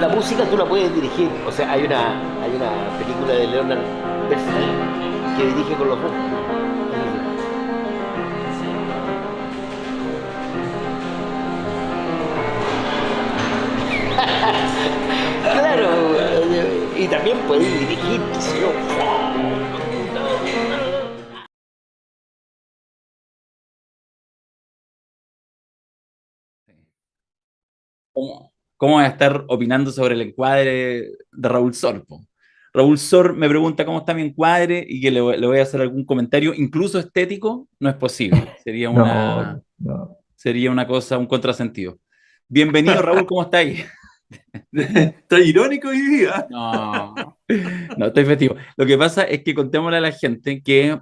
La música tú la puedes dirigir, o sea, hay una película de Leonard Bernstein que dirige con los ojos. Claro, y también puedes dirigir, qué sé yo. ¿Cómo voy a estar opinando sobre el encuadre de Raúl Sor? Po? Raúl Sor me pregunta cómo está mi encuadre y que le voy a hacer algún comentario, incluso estético, no es posible. No, no. Sería una cosa, un contrasentido. Bienvenido, Raúl, ¿cómo estáis? Está irónico hoy día. No, no, estoy festivo. Lo que pasa es que contémosle a la gente que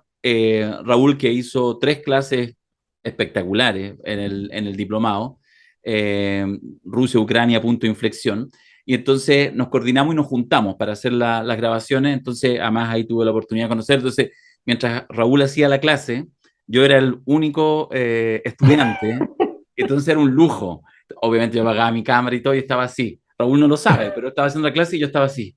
Raúl, que hizo 3 clases espectaculares en el diplomado, eh, Rusia-Ucrania, punto de inflexión, y entonces nos coordinamos y nos juntamos para hacer las grabaciones, entonces además ahí tuve la oportunidad de conocer, entonces mientras Raúl hacía la clase, yo era el único estudiante, entonces era un lujo. Obviamente yo pagaba mi cámara y todo y estaba así. Raúl no lo sabe, pero estaba haciendo la clase y yo estaba así,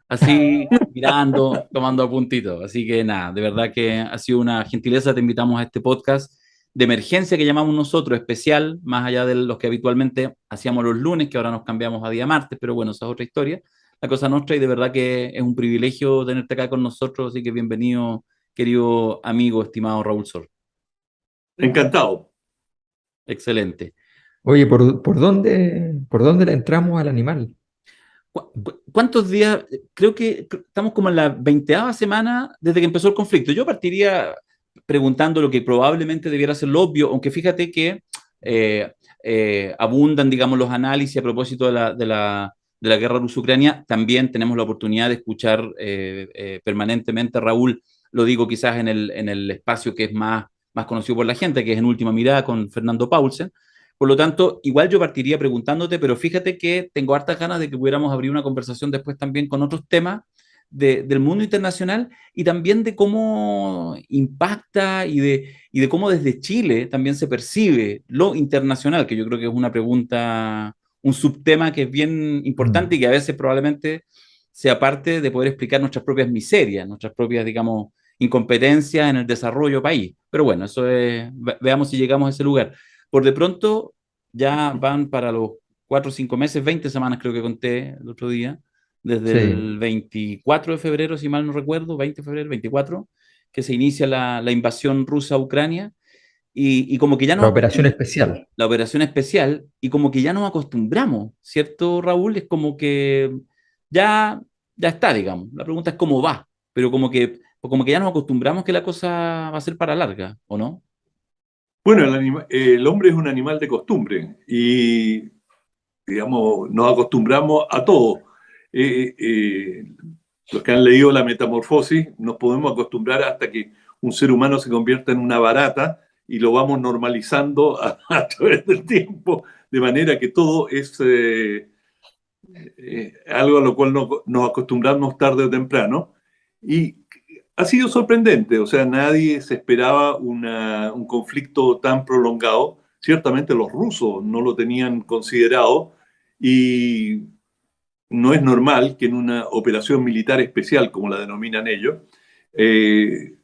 así mirando, tomando apuntitos. Así que nada, de verdad que ha sido una gentileza. Te invitamos a este podcast de emergencia que llamamos nosotros, especial, más allá de los que habitualmente hacíamos los lunes, que ahora nos cambiamos a día martes, pero bueno, esa es otra historia. La cosa nuestra y de verdad que es un privilegio tenerte acá con nosotros, así que bienvenido, querido amigo, estimado Raúl Sor. Encantado. Excelente. Oye, por dónde le entramos al animal? ¿Cuántos días? Creo que estamos como en la 20ª semana desde que empezó el conflicto. Yo partiría preguntando lo que probablemente debiera ser lo obvio, aunque fíjate que eh, abundan, digamos, los análisis a propósito de la guerra ruso-ucrania. También tenemos la oportunidad de escuchar permanentemente a Raúl, lo digo quizás en el espacio que es más conocido por la gente, que es En Última Mirada con Fernando Paulsen. Por lo tanto, igual yo partiría preguntándote, pero fíjate que tengo hartas ganas de que pudiéramos abrir una conversación después también con otros temas del mundo internacional y también de cómo impacta y de cómo desde Chile también se percibe lo internacional, que yo creo que es una pregunta, un subtema que es bien importante y Mm. que a veces probablemente sea parte de poder explicar nuestras propias miserias, nuestras propias, digamos, incompetencias en el desarrollo país. Pero bueno, eso es, veamos si llegamos a ese lugar. Por de pronto, ya van para los 4 o 5 meses, 20 semanas creo que conté el otro día, desde Sí, el 24 de febrero, si mal no recuerdo, 20 de febrero, 24, que se inicia la invasión rusa a Ucrania, y como que ya la nos operación acostumbramos, especial. la operación especial, y como que ya nos acostumbramos, ¿cierto, Raúl? Es como que ya, ya está, digamos. La pregunta es cómo va, pero como que ya nos acostumbramos que la cosa va a ser para larga, ¿o no? Bueno, el hombre es un animal de costumbre y, digamos, nos acostumbramos a todo. Eh, eh, los que han leído La Metamorfosis, nos podemos acostumbrar hasta que un ser humano se convierta en una barata y lo vamos normalizando a través del tiempo, de manera que todo es algo a lo cual nos acostumbramos tarde o temprano. Y ha sido sorprendente, o sea, nadie se esperaba un conflicto tan prolongado. Ciertamente los rusos no lo tenían considerado y no es normal que en una operación militar especial, como la denominan ellos, eh,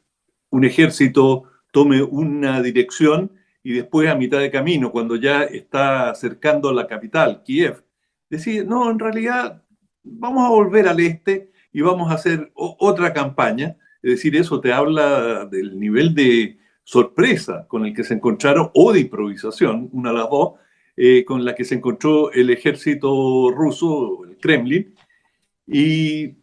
un ejército tome una dirección y después a mitad de camino, cuando ya está acercando a la capital, Kiev, decir, no, en realidad vamos a volver al este y vamos a hacer otra campaña. Es decir, eso te habla del nivel de sorpresa con el que se encontraron, o de improvisación, una de las dos, con la que se encontró el ejército ruso, el Kremlin, y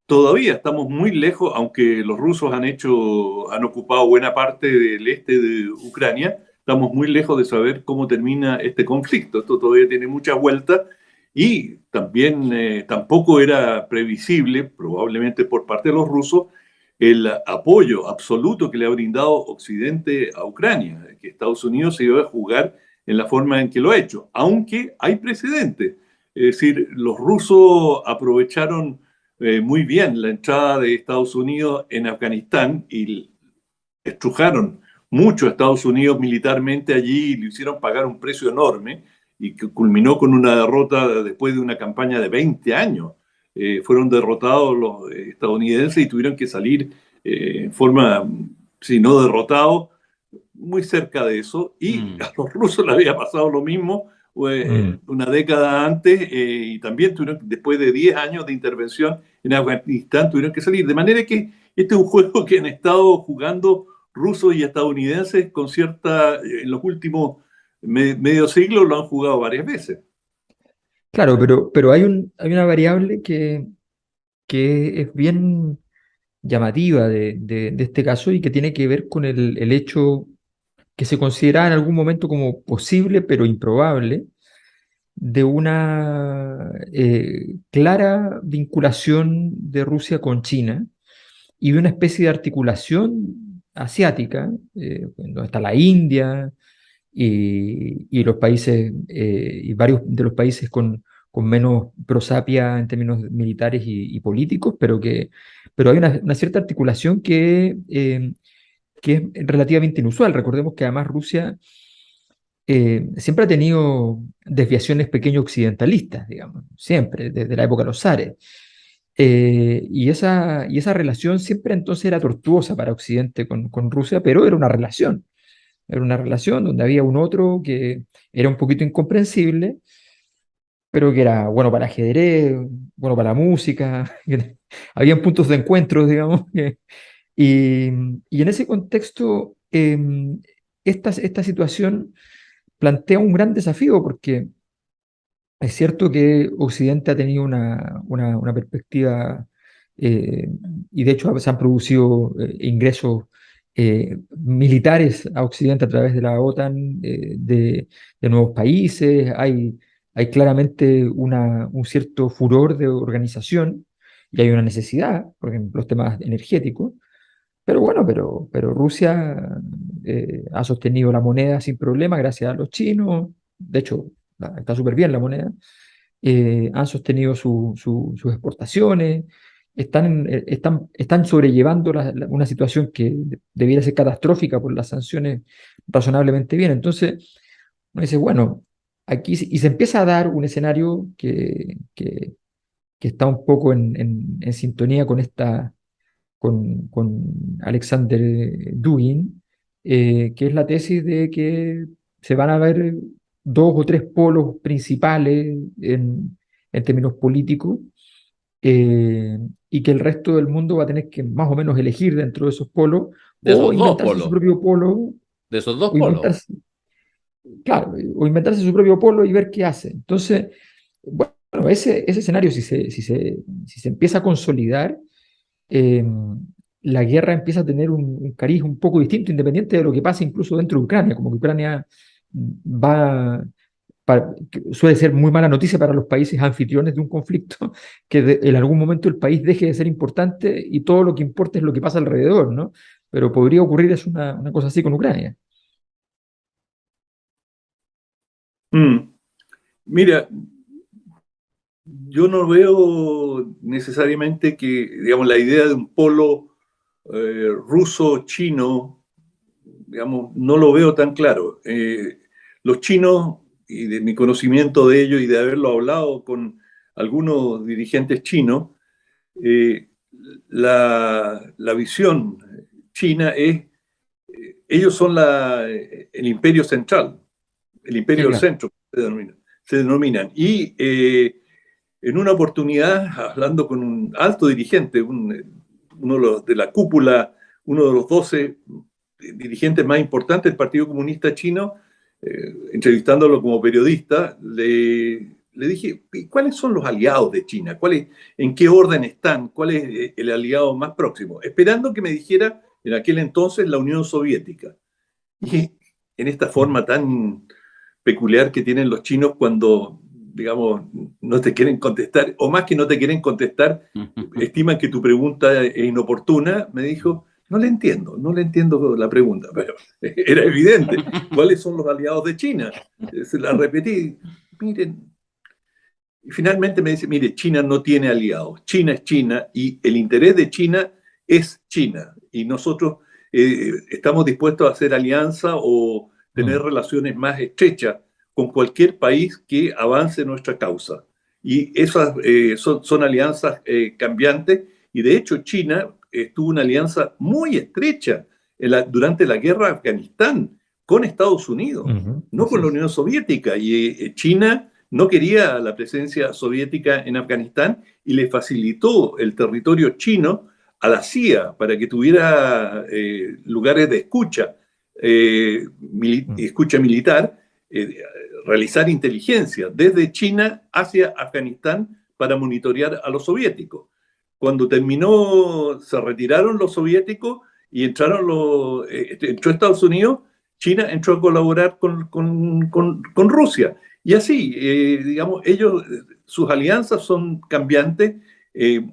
todavía estamos muy lejos, aunque los rusos han ocupado buena parte del este de Ucrania, estamos muy lejos de saber cómo termina este conflicto. Esto todavía tiene muchas vueltas y también tampoco era previsible, probablemente por parte de los rusos, el apoyo absoluto que le ha brindado Occidente a Ucrania, que Estados Unidos se iba a jugar en la forma en que lo ha hecho, aunque hay precedentes. Es decir, los rusos aprovecharon muy bien la entrada de Estados Unidos en Afganistán y estrujaron mucho a Estados Unidos militarmente allí y le hicieron pagar un precio enorme. y que culminó con una derrota después de una campaña de 20 años. Fueron derrotados los estadounidenses y tuvieron que salir en forma, si no derrotados, muy cerca de eso. Y a los rusos les había pasado lo mismo una década antes y también tuvieron, después de 10 años de intervención en Afganistán, tuvieron que salir. De manera que este es un juego que han estado jugando rusos y estadounidenses con cierta, en los últimos medio siglo lo han jugado varias veces. Claro, pero hay una variable que es bien llamativa de este caso y que tiene que ver con el hecho que se consideraba en algún momento como posible, pero improbable, de una clara vinculación de Rusia con China y de una especie de articulación asiática, donde está la India y los países, y varios de los países con menos prosapia en términos militares y políticos, pero hay una cierta articulación que es relativamente inusual. Recordemos que además Rusia siempre ha tenido desviaciones pequeño occidentalistas, digamos, siempre, desde la época de los zares. Y esa relación siempre entonces era tortuosa para Occidente con Rusia, pero era una relación. Era una relación donde había un otro que era un poquito incomprensible, pero que era bueno para el ajedrez, bueno para la música, habían puntos de encuentro, digamos. Y, y en ese contexto, esta situación plantea un gran desafío porque es cierto que Occidente ha tenido una perspectiva, eh, y de hecho se han producido ingresos militares a Occidente a través de la OTAN, de nuevos países, hay claramente un cierto furor de organización y hay una necesidad, por ejemplo, los temas energéticos, pero bueno, pero Rusia ha sostenido la moneda sin problema gracias a los chinos, de hecho está súper bien la moneda, han sostenido sus exportaciones, están sobrellevando una situación que debiera ser catastrófica por las sanciones razonablemente bien. Entonces, uno dice, bueno, aquí y se empieza a dar un escenario que está un poco en sintonía con Alexander Dugin, que es la tesis de que se van a ver dos o tres polos principales en términos políticos, y que el resto del mundo va a tener que más o menos elegir dentro de esos polos De o esos dos inventarse su polos. propio polo, De esos dos o polos. claro, o inventarse su propio polo y ver qué hace. Entonces, bueno, ese escenario, si se empieza a consolidar, eh, la guerra empieza a tener un cariz un poco distinto, independiente de lo que pase incluso dentro de Ucrania, como que Ucrania va, que suele ser muy mala noticia para los países anfitriones de un conflicto, que en algún momento el país deje de ser importante y todo lo que importa es lo que pasa alrededor, ¿no? Pero podría ocurrir es una cosa así con Ucrania. Mira, yo no veo necesariamente que, digamos, la idea de un polo ruso-chino, digamos, no lo veo tan claro. Los chinos, y de mi conocimiento de ellos y de haberlo hablado con algunos dirigentes chinos, eh, la visión china es, ellos son el imperio central, el Sí, imperio del claro. centro, se denominan. Y en una oportunidad, hablando con un alto dirigente, uno de la cúpula, uno de los 12 dirigentes más importantes del Partido Comunista Chino, entrevistándolo como periodista, le dije, ¿cuáles son los aliados de China? ¿En qué orden están? ¿Cuál es el aliado más próximo? Esperando que me dijera en aquel entonces la Unión Soviética. Y en esta forma tan peculiar que tienen los chinos cuando, digamos, no te quieren contestar, o más que no te quieren contestar, estiman que tu pregunta es inoportuna, me dijo, no le entiendo la pregunta, pero era evidente. ¿Cuáles son los aliados de China? Se la repetí, miren. Y finalmente me dice, mire, China no tiene aliados, China es China y el interés de China es China. Y nosotros estamos dispuestos a hacer alianza o tener relaciones más estrechas con cualquier país que avance nuestra causa. Y esas son alianzas cambiantes, y de hecho China tuvo una alianza muy estrecha durante la guerra de Afganistán con Estados Unidos, no Así con la es. Unión Soviética. Y China no quería la presencia soviética en Afganistán y le facilitó el territorio chino a la CIA para que tuviera lugares de escucha, escucha militar, realizar inteligencia desde China hacia Afganistán para monitorear a los soviéticos. Cuando terminó, se retiraron los soviéticos y entró Estados Unidos. China entró a colaborar con Rusia. Y así, digamos, sus alianzas son cambiantes.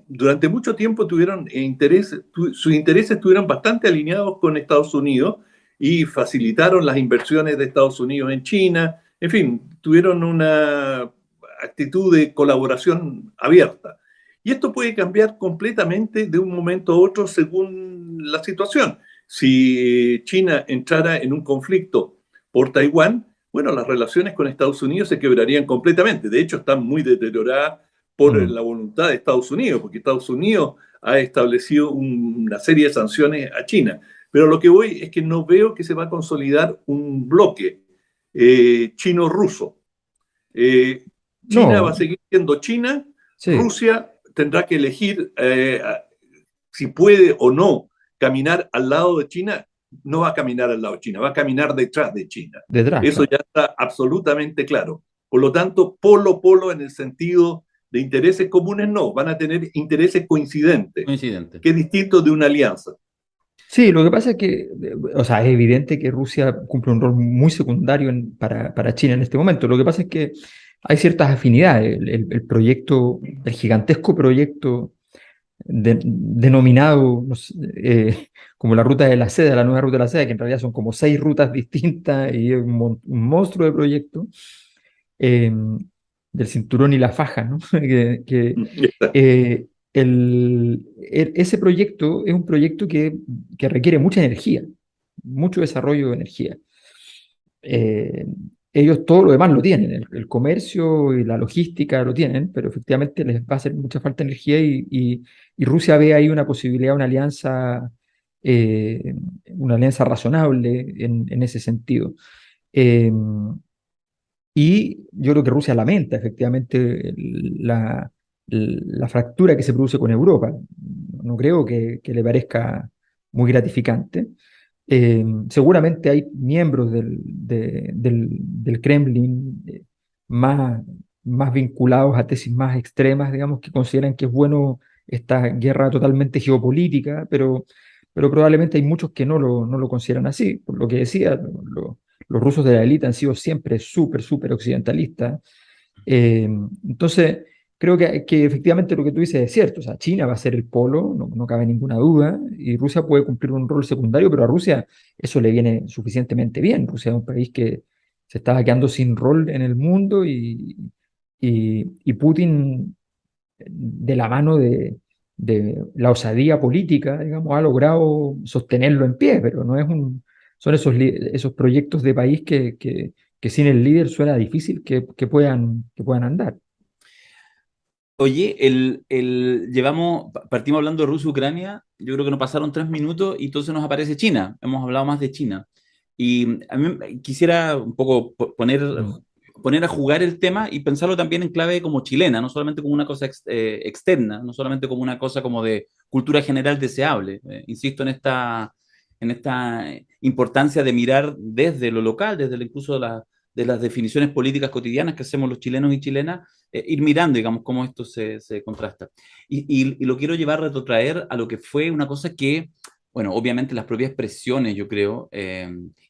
Durante mucho tiempo sus intereses estuvieron bastante alineados con Estados Unidos y facilitaron las inversiones de Estados Unidos en China. En fin, tuvieron una actitud de colaboración abierta. Y esto puede cambiar completamente de un momento a otro según la situación. Si China entrara en un conflicto por Taiwán, bueno, las relaciones con Estados Unidos se quebrarían completamente. De hecho, están muy deterioradas por la voluntad de Estados Unidos, porque Estados Unidos ha establecido una serie de sanciones a China. Pero lo que voy es que no veo que se va a consolidar un bloque chino-ruso. China va a No, seguir siendo China. sí, Rusia tendrá que elegir si puede o no caminar al lado de China. No va a caminar al lado de China, va a caminar detrás de China. detrás, Eso claro. ya está absolutamente claro. Por lo tanto, polo en el sentido de intereses comunes no, van a tener intereses coincidentes, Coincidente. que es distinto de una alianza. Sí, lo que pasa es que, o sea, es evidente que Rusia cumple un rol muy secundario para China en este momento. Lo que pasa es que hay ciertas afinidades. El proyecto, el gigantesco proyecto denominado no sé, como la ruta de la seda, la nueva ruta de la seda, que en realidad son como 6 rutas distintas y es un monstruo de proyecto, eh, del cinturón y la faja, ¿no? Eh, ese proyecto es un proyecto que requiere mucha energía, mucho desarrollo de energía. Eh, Ellos todo lo demás lo tienen, el comercio y la logística lo tienen, pero efectivamente les va a hacer mucha falta de energía y Rusia ve ahí una posibilidad, eh, una alianza razonable en ese sentido. Eh, y yo creo que Rusia lamenta efectivamente la fractura que se produce con Europa. No creo que le parezca muy gratificante. Seguramente hay miembros del Kremlin más, más vinculados a tesis más extremas, digamos, que consideran que es bueno esta guerra totalmente geopolítica, pero probablemente hay muchos que no lo consideran así. Por lo que decía, los rusos de la élite han sido siempre súper, súper occidentalistas. Entonces, creo que efectivamente lo que tú dices es cierto. O sea, China va a ser el polo, no cabe ninguna duda, y Rusia puede cumplir un rol secundario, pero a Rusia eso le viene suficientemente bien. Rusia es un país que se estaba quedando sin rol en el mundo y Putin, de la mano de la osadía política, digamos, ha logrado sostenerlo en pie, pero no es son esos proyectos de país que sin el líder suena difícil que puedan andar. Oye, partimos hablando de Rusia-Ucrania, yo creo que nos pasaron 3 minutos y entonces nos aparece China, hemos hablado más de China. Y a mí quisiera un poco Mm. poner a jugar el tema y pensarlo también en clave como chilena, no solamente como una cosa externa, no solamente como una cosa como de cultura general deseable. Insisto en esta importancia de mirar desde lo local, incluso de las definiciones políticas cotidianas que hacemos los chilenos y chilenas, ir mirando, digamos, cómo esto se contrasta. Y lo quiero llevar a retrotraer a lo que fue una cosa que, bueno, obviamente las propias presiones, yo creo,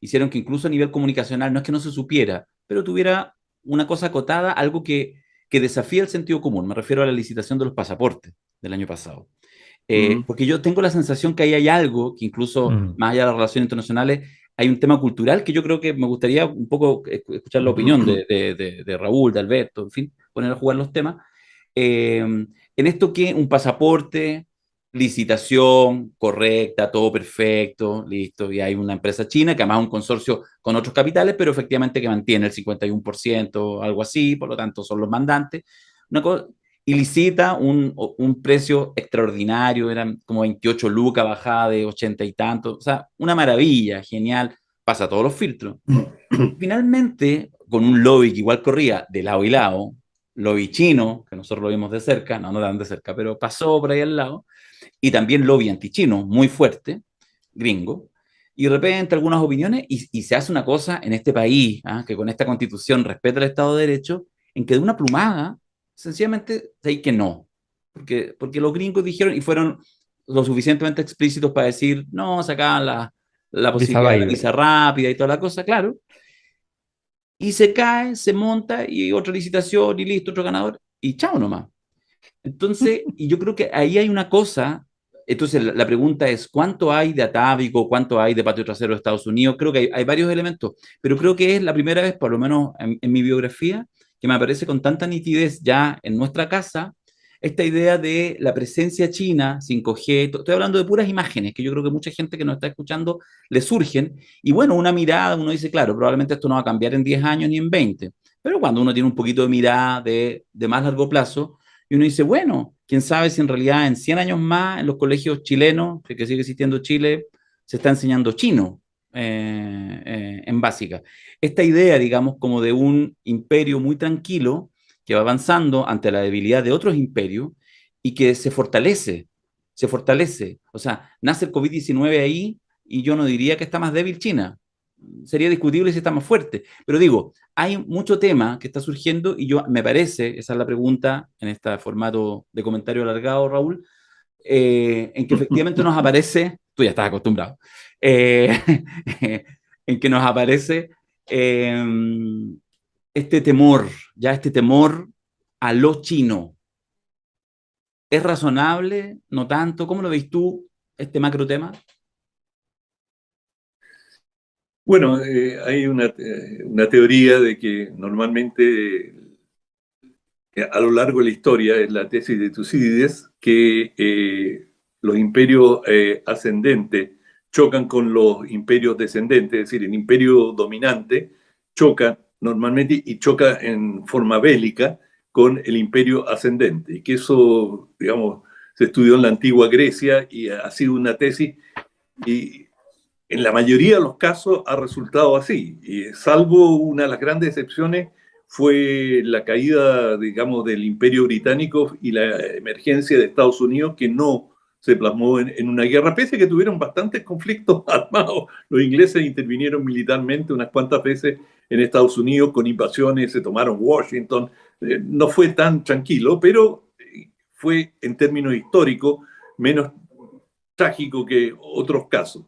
hicieron que incluso a nivel comunicacional, no es que no se supiera, pero tuviera una cosa acotada, algo que desafía el sentido común. Me refiero a la licitación de los pasaportes del año pasado. Porque yo tengo la sensación que ahí hay algo que incluso, Mm. más allá de las relaciones internacionales, hay un tema cultural que yo creo que me gustaría un poco escuchar la opinión de Raúl, de Alberto, en fin, poner a jugar los temas. En esto que un pasaporte, licitación correcta, todo perfecto, listo, y hay una empresa china que además es un consorcio con otros capitales, pero efectivamente que mantiene el 51%, algo así, por lo tanto son los mandantes, una cosa, y licita un precio extraordinario, eran como 28 lucas, bajada de 80 y tanto, o sea, una maravilla, genial, pasa todos los filtros. Finalmente, con un lobby que igual corría de lado y lado, lobby chino, que nosotros lo vimos de cerca, no tan de cerca, pero pasó por ahí al lado, y también lobby antichino muy fuerte, gringo, y de repente algunas opiniones, y se hace una cosa en este país, ¿ah? Que con esta constitución respeta el Estado de Derecho, en que de una plumada, sencillamente, hay que no. Porque los gringos dijeron, y fueron lo suficientemente explícitos para decir, no, sacaban la Visa posibilidad de la waiver. visa rápida y toda la cosa, claro, y se cae, se monta, y otra licitación, y listo, otro ganador, y chao nomás. Entonces, y yo creo que ahí hay una cosa, entonces la pregunta es, ¿cuánto hay de atávico, cuánto hay de patio trasero de Estados Unidos? Creo que hay varios elementos, pero creo que es la primera vez, por lo menos en mi biografía, que me aparece con tanta nitidez ya en nuestra casa, esta idea de la presencia china, 5G, estoy hablando de puras imágenes, que yo creo que mucha gente que nos está escuchando le surgen, y bueno, una mirada, uno dice, claro, probablemente esto no va a cambiar en 10 años ni en 20, pero cuando uno tiene un poquito de mirada de más largo plazo, y uno dice, bueno, quién sabe si en realidad en 100 años más en los colegios chilenos, que sigue existiendo Chile, se está enseñando chino en básica. Esta idea, digamos, como de un imperio muy tranquilo que va avanzando ante la debilidad de otros imperios y que se fortalece, se fortalece. O sea, nace el COVID-19 ahí y yo no diría que está más débil China. Sería discutible si está más fuerte. Pero digo, hay mucho tema que está surgiendo y yo me parece, esa es la pregunta en este formato de comentario alargado, Raúl, en que efectivamente nos aparece, tú ya estás acostumbrado, eh, en que nos aparece eh, este temor, ya este temor a lo chino. ¿Es razonable? ¿No tanto? ¿Cómo lo veis tú, este macro tema? Bueno, hay una teoría de que normalmente a lo largo de la historia, es la tesis de Tucídides, que los imperios ascendentes chocan con los imperios descendentes, es decir, el imperio dominante choca normalmente y choca en forma bélica con el imperio ascendente, y que eso, digamos, se estudió en la antigua Grecia y ha sido una tesis, y en la mayoría de los casos ha resultado así, y salvo una de las grandes excepciones fue la caída, digamos, del Imperio Británico y la emergencia de Estados Unidos, que no se plasmó en una guerra, pese a que tuvieron bastantes conflictos armados. Los ingleses intervinieron militarmente unas cuantas veces en Estados Unidos con invasiones, se tomaron Washington, no fue tan tranquilo, pero fue en términos históricos menos trágico que otros casos.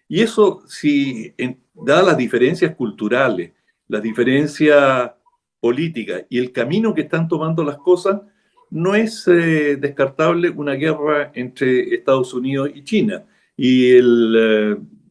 Y eso, si dadas las diferencias culturales, las diferencias políticas y el camino que están tomando las cosas, no es descartable una guerra entre Estados Unidos y China. Y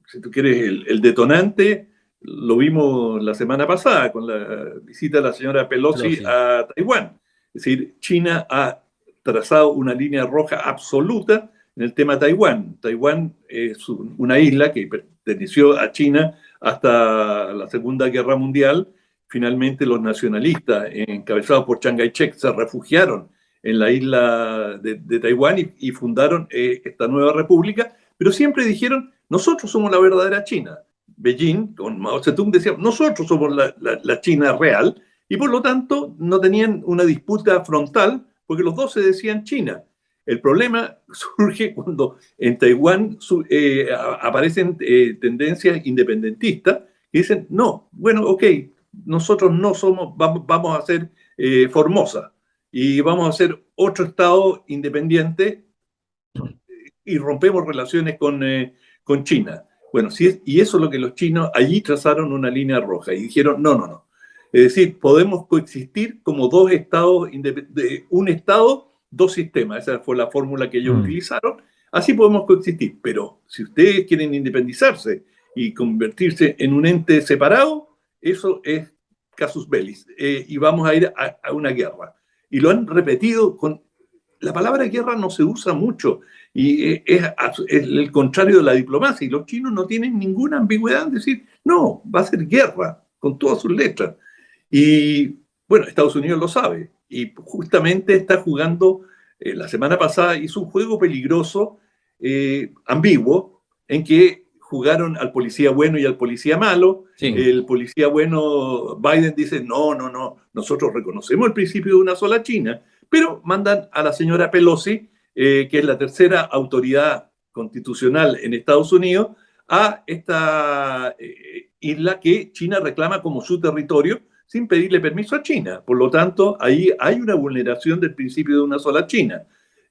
si tú quieres, el detonante lo vimos la semana pasada con la visita de la señora Pelosi Pelosi. a Taiwán. Es decir, China ha trazado una línea roja absoluta en el tema Taiwán. Taiwán es una isla que perteneció a China hasta la Segunda Guerra Mundial. Finalmente los nacionalistas, encabezados por Chiang Kai-shek, se refugiaron en la isla de Taiwán y fundaron esta nueva república, pero siempre dijeron, nosotros somos la verdadera China. Beijing, con Mao Zedong, decía, nosotros somos la China real, y por lo tanto no tenían una disputa frontal, porque los dos se decían China. El problema surge cuando en Taiwán aparecen tendencias independentistas que dicen, no, bueno, ok, nosotros no somos, vamos a ser Formosa y vamos a ser otro estado independiente y rompemos relaciones con China. Bueno, y eso es lo que los chinos allí trazaron una línea roja y dijeron, no, no, no. Es decir, podemos coexistir como dos estados, un estado, dos sistemas. Esa fue la fórmula que ellos utilizaron. Así podemos coexistir. Pero si ustedes quieren independizarse y convertirse en un ente separado, eso es casus belli. Y vamos a ir a una guerra. Y lo han repetido con... La palabra guerra no se usa mucho Y es el contrario de la diplomacia. Y los chinos no tienen ninguna ambigüedad en decir, no, va a ser guerra, con todas sus letras. Y bueno, Estados Unidos lo sabe. Y justamente está jugando, la semana pasada hizo un juego peligroso, ambiguo, en que jugaron al policía bueno y al policía malo. Sí. El policía bueno, Biden dice, no, no, no, nosotros reconocemos el principio de una sola China, pero mandan a la señora Pelosi, que es la tercera autoridad constitucional en Estados Unidos, a esta isla que China reclama como su territorio sin pedirle permiso a China. Por lo tanto, ahí hay una vulneración del principio de una sola China,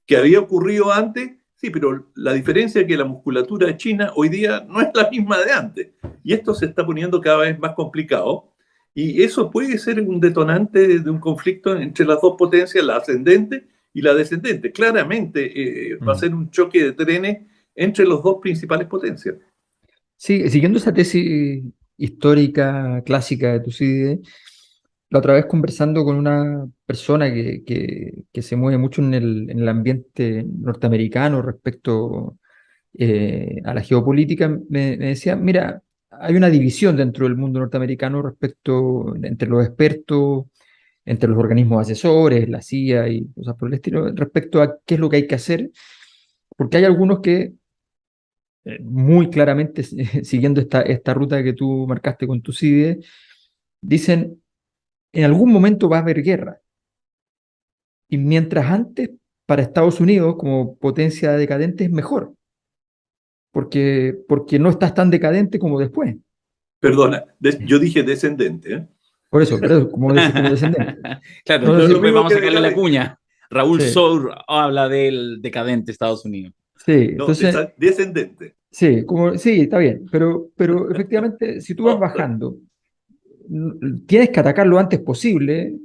que había ocurrido antes. Sí, pero la diferencia es que la musculatura de China hoy día no es la misma de antes. Y esto se está poniendo cada vez más complicado. Y eso puede ser un detonante de un conflicto entre las dos potencias, la ascendente y la descendente. Claramente va a ser un choque de trenes entre las dos principales potencias. Sí, siguiendo esa tesis histórica, clásica de Tucídides, la otra vez conversando con una persona que se mueve mucho en el ambiente norteamericano respecto a la geopolítica, me decía, mira, hay una división dentro del mundo norteamericano respecto entre los expertos, entre los organismos asesores, la CIA y cosas por el estilo, respecto a qué es lo que hay que hacer, porque hay algunos que muy claramente, siguiendo esta ruta que tú marcaste con Tucídides, dicen, en algún momento va a haber guerra. Y mientras antes, para Estados Unidos, como potencia decadente, es mejor, porque no estás tan decadente como después. Perdona, yo dije descendente, ¿eh? Por eso, pero como descendente. Claro, No, no, entonces sí, mismo vamos a que sacarle la decadente. cuña. Raúl sí, Sour habla del decadente Estados Unidos. sí, No, entonces, descendente. sí, sí, está bien, pero efectivamente, si tú vas No, bajando, tienes que atacar lo antes posible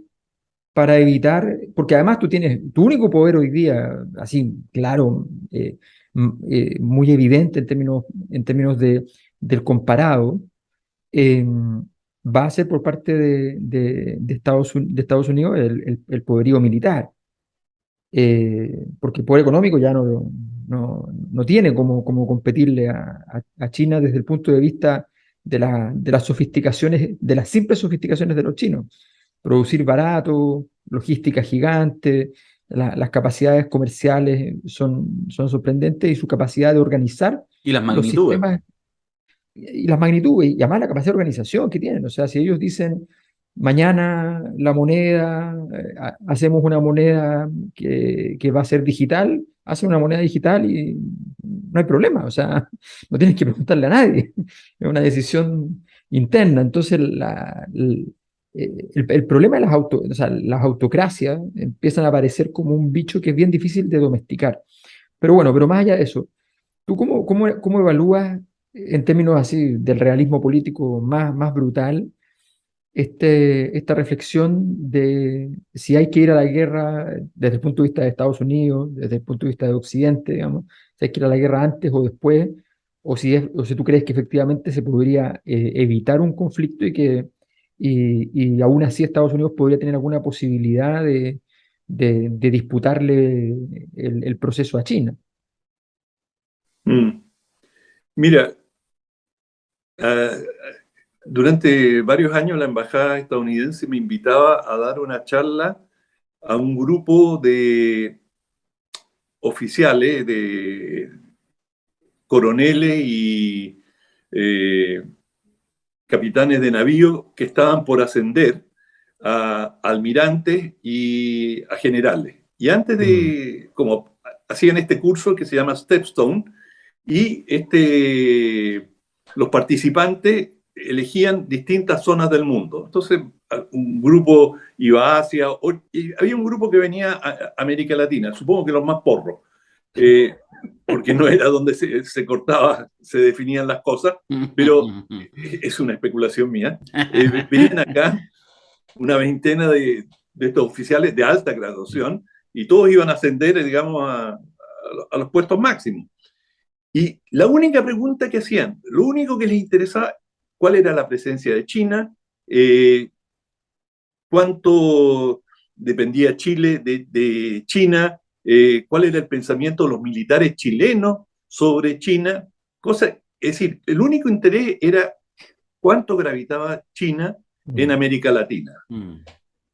para evitar, porque además tú tienes, tu único poder hoy día, así, claro, muy evidente en términos del comparado, va a ser por parte de Estados Unidos el poderío militar, porque el poder económico ya no tiene como competirle a China desde el punto de vista de las sofisticaciones, de las simples sofisticaciones de los chinos. Producir barato, logística gigante, las capacidades comerciales son sorprendentes y su capacidad de organizar Y las los magnitudes. sistemas y las magnitudes, y además la capacidad de organización que tienen. O sea, si ellos dicen, mañana la moneda, hacemos una moneda que va a ser digital, hacen una moneda digital y no hay problema. O sea, no tienes que preguntarle a nadie. Es una decisión interna. Entonces, el problema de o sea, las autocracias empiezan a aparecer como un bicho que es bien difícil de domesticar. Pero bueno, pero más allá de eso, ¿tú cómo evalúas, en términos así del realismo político más brutal, esta reflexión de si hay que ir a la guerra desde el punto de vista de Estados Unidos, desde el punto de vista de Occidente, digamos, si hay que ir a la guerra antes o después, o si tú crees que efectivamente se podría evitar un conflicto y aún así Estados Unidos podría tener alguna posibilidad de disputarle el proceso a China? Mm. Mira, uh, durante varios años la embajada estadounidense me invitaba a dar una charla a un grupo de oficiales, de coroneles y eh, capitanes de navío que estaban por ascender a almirantes y a generales. Y antes Mm. de, como hacían este curso que se llama Stepstone, y los participantes elegían distintas zonas del mundo. Entonces, un grupo iba a Asia, y había un grupo que venía a América Latina, supongo que los más porros, porque no era donde se cortaba, se definían las cosas, pero es una especulación mía. Venían acá una veintena de estos oficiales de alta graduación y todos iban a ascender, digamos, a los puestos máximos. Y la única pregunta que hacían, lo único que les interesaba, cuál era la presencia de China, cuánto dependía Chile de China, cuál era el pensamiento de los militares chilenos sobre China, es decir, el único interés era cuánto gravitaba China en América Latina.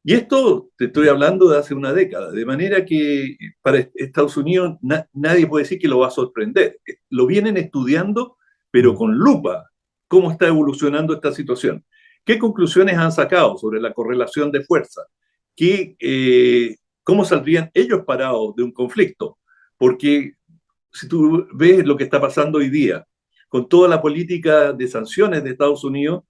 Y esto te estoy hablando de hace una década, de manera que para Estados Unidos nadie puede decir que lo va a sorprender. Lo vienen estudiando, pero con lupa, cómo está evolucionando esta situación. ¿Qué conclusiones han sacado sobre la correlación de fuerza? ¿Cómo saldrían ellos parados de un conflicto? Porque si tú ves lo que está pasando hoy día, con toda la política de sanciones de Estados Unidos,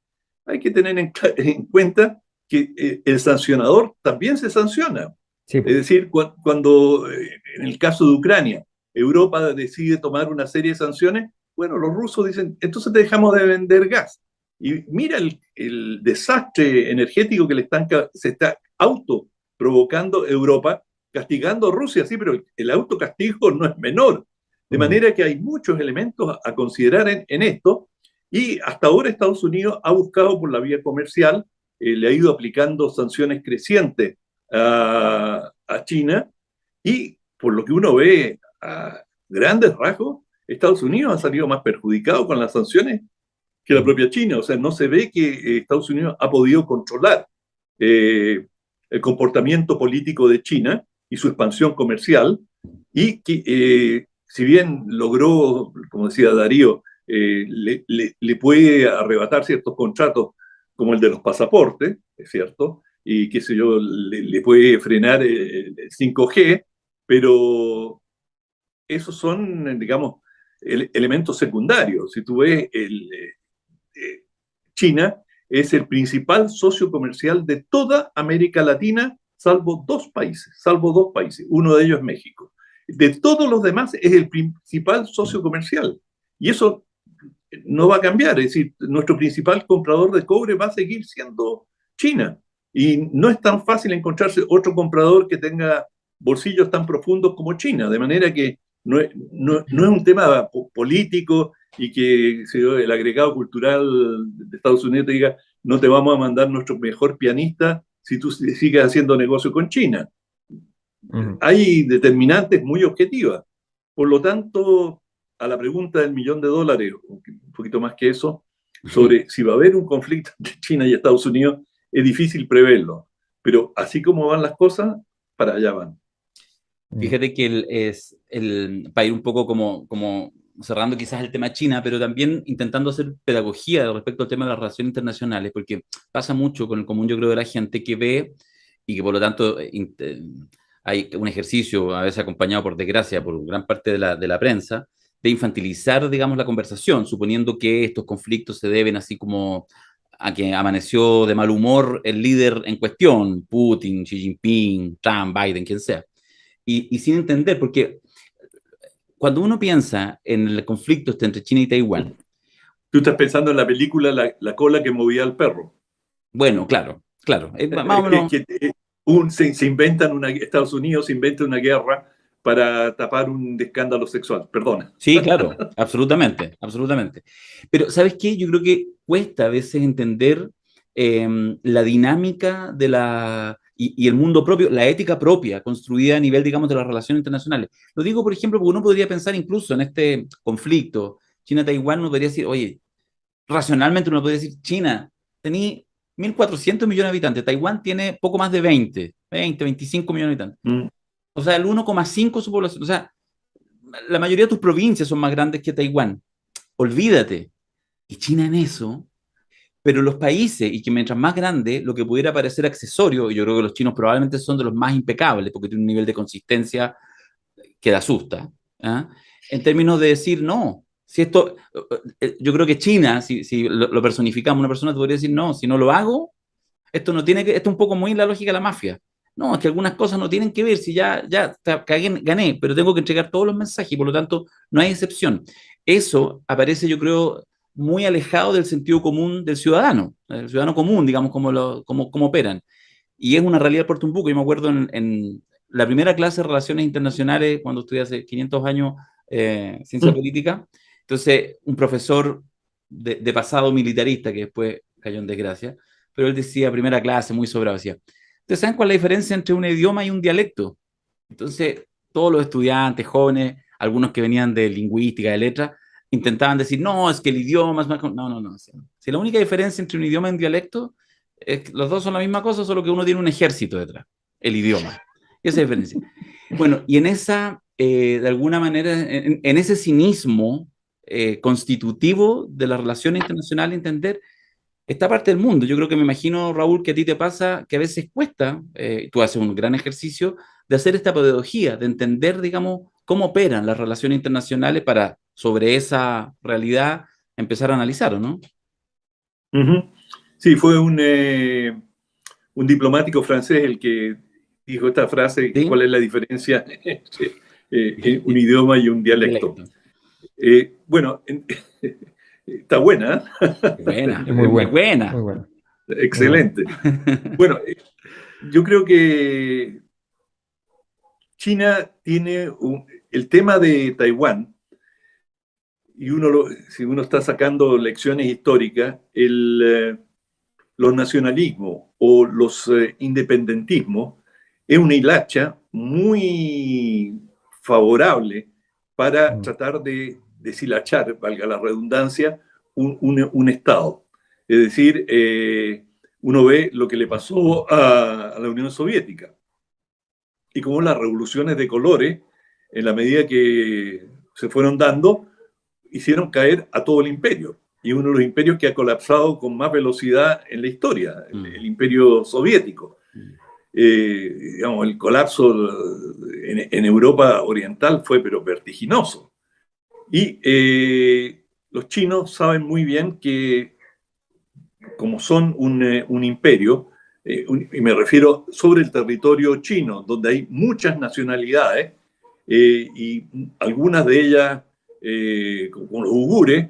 hay que tener en cuenta que el sancionador también se sanciona. Sí, Es decir, cuando en el caso de Ucrania, Europa decide tomar una serie de sanciones, bueno, los rusos dicen, entonces te dejamos de vender gas. Y mira el desastre energético que se está auto provocando Europa, castigando a Rusia, sí, pero el autocastigo no es menor. De manera que hay muchos elementos a considerar en esto, y hasta ahora Estados Unidos ha buscado por la vía comercial, le ha ido aplicando sanciones crecientes a China, y por lo que uno ve a grandes rasgos, Estados Unidos ha salido más perjudicado con las sanciones que la propia China. O sea, no se ve que Estados Unidos ha podido controlar el comportamiento político de China y su expansión comercial, y que si bien logró, como decía Darío, le puede arrebatar ciertos contratos como el de los pasaportes, es cierto, y qué sé yo, le puede frenar el 5G, pero esos son, digamos, elementos secundarios. Si tú ves, China es el principal socio comercial de toda América Latina, salvo dos países, uno de ellos es México. De todos los demás es el principal socio comercial, y eso no va a cambiar. Es decir, nuestro principal comprador de cobre va a seguir siendo China, y no es tan fácil encontrarse otro comprador que tenga bolsillos tan profundos como China, de manera que no es un tema político, y que el agregado cultural de Estados Unidos te diga, no te vamos a mandar nuestro mejor pianista si tú sigues haciendo negocio con China. Hay determinantes muy objetivas. Por lo tanto, a la pregunta del $1.000.000, un poquito más que eso, sobre si va a haber un conflicto entre China y Estados Unidos, es difícil preverlo. Pero así como van las cosas, para allá van. Fíjate que para ir un poco como cerrando quizás el tema China, pero también intentando hacer pedagogía respecto al tema de las relaciones internacionales, porque pasa mucho con el común, yo creo, de la gente que ve y que por lo tanto hay un ejercicio, a veces acompañado por desgracia por gran parte de la prensa, de infantilizar, digamos, la conversación, suponiendo que estos conflictos se deben así como a que amaneció de mal humor el líder en cuestión, Putin, Xi Jinping, Trump, Biden, quien sea. Y sin entender, porque cuando uno piensa en el conflicto entre China y Taiwán. Tú estás pensando en la película La cola que movía al perro. Bueno, claro. Más o menos. Se inventan Estados Unidos se inventa una guerra para tapar un escándalo sexual. Perdona. Sí, claro, absolutamente. Pero, ¿sabes qué? Yo creo que cuesta a veces entender la dinámica de y el mundo propio, la ética propia, construida a nivel, digamos, de las relaciones internacionales. Lo digo, por ejemplo, porque uno podría pensar incluso en este conflicto China-Taiwán, uno podría decir, oye, racionalmente uno podría decir, China, tenía 1.400 millones de habitantes, Taiwán tiene poco más de 25 millones de habitantes. O sea, el 1,5 de su población. O sea, la mayoría de tus provincias son más grandes que Taiwán. Olvídate. Y China en eso. Pero los países, y que mientras más grande, lo que pudiera parecer accesorio, y yo creo que los chinos probablemente son de los más impecables, porque tienen un nivel de consistencia que da asusta, ¿eh? En términos de decir, no, si esto, yo creo que China, si lo personificamos, una persona te podría decir, no, si no lo hago, esto no tiene que, esto es un poco muy la lógica de la mafia. No, es que algunas cosas no tienen que ver, si ya gané, pero tengo que entregar todos los mensajes y por lo tanto no hay excepción. Eso aparece, yo creo, muy alejado del sentido común del ciudadano, el ciudadano común, digamos, como operan. Y es una realidad por un poco. Yo me acuerdo en la primera clase de Relaciones Internacionales, cuando estudié hace 500 años ciencia política. Entonces, un profesor de pasado militarista, que después cayó en desgracia, pero él decía, primera clase, muy sobrado, decía, ¿ustedes saben cuál es la diferencia entre un idioma y un dialecto? Entonces, todos los estudiantes jóvenes, algunos que venían de lingüística, de letras, intentaban decir, no, es que el idioma es más... No. Si la única diferencia entre un idioma y un dialecto es que los dos son la misma cosa, solo que uno tiene un ejército detrás, el idioma. Esa es la diferencia. Bueno, y en esa, de alguna manera, en ese cinismo constitutivo de la relación internacional, entender esta parte del mundo. Yo creo que me imagino, Raúl, que a ti te pasa que a veces cuesta, tú haces un gran ejercicio de hacer esta pedagogía, de entender, digamos, cómo operan las relaciones internacionales para, sobre esa realidad, empezar a analizar, ¿o no? Ujú. Sí, fue un diplomático francés el que dijo esta frase, ¿Sí? ¿cuál es la diferencia entre un idioma y un dialecto? Dialecto. Bueno, está buena, Buena, Es muy muy bueno, buena. muy bueno, ¿eh? muy bueno. Excelente. Bueno, yo creo que China tiene el tema de Taiwán, y si uno está sacando lecciones históricas, los nacionalismos o los independentismos es una hilacha muy favorable para Mm. tratar de deshilachar, valga la redundancia, un Estado. Es decir, uno ve lo que le pasó a la Unión Soviética y cómo las revoluciones de colores, en la medida que se fueron dando, hicieron caer a todo el imperio. Y uno de los imperios que ha colapsado con más velocidad en la historia, el imperio soviético. Digamos, el colapso en Europa Oriental fue pero vertiginoso. Y los chinos saben muy bien que, como son un imperio, y me refiero sobre el territorio chino, donde hay muchas nacionalidades, y algunas de ellas, como los uigures,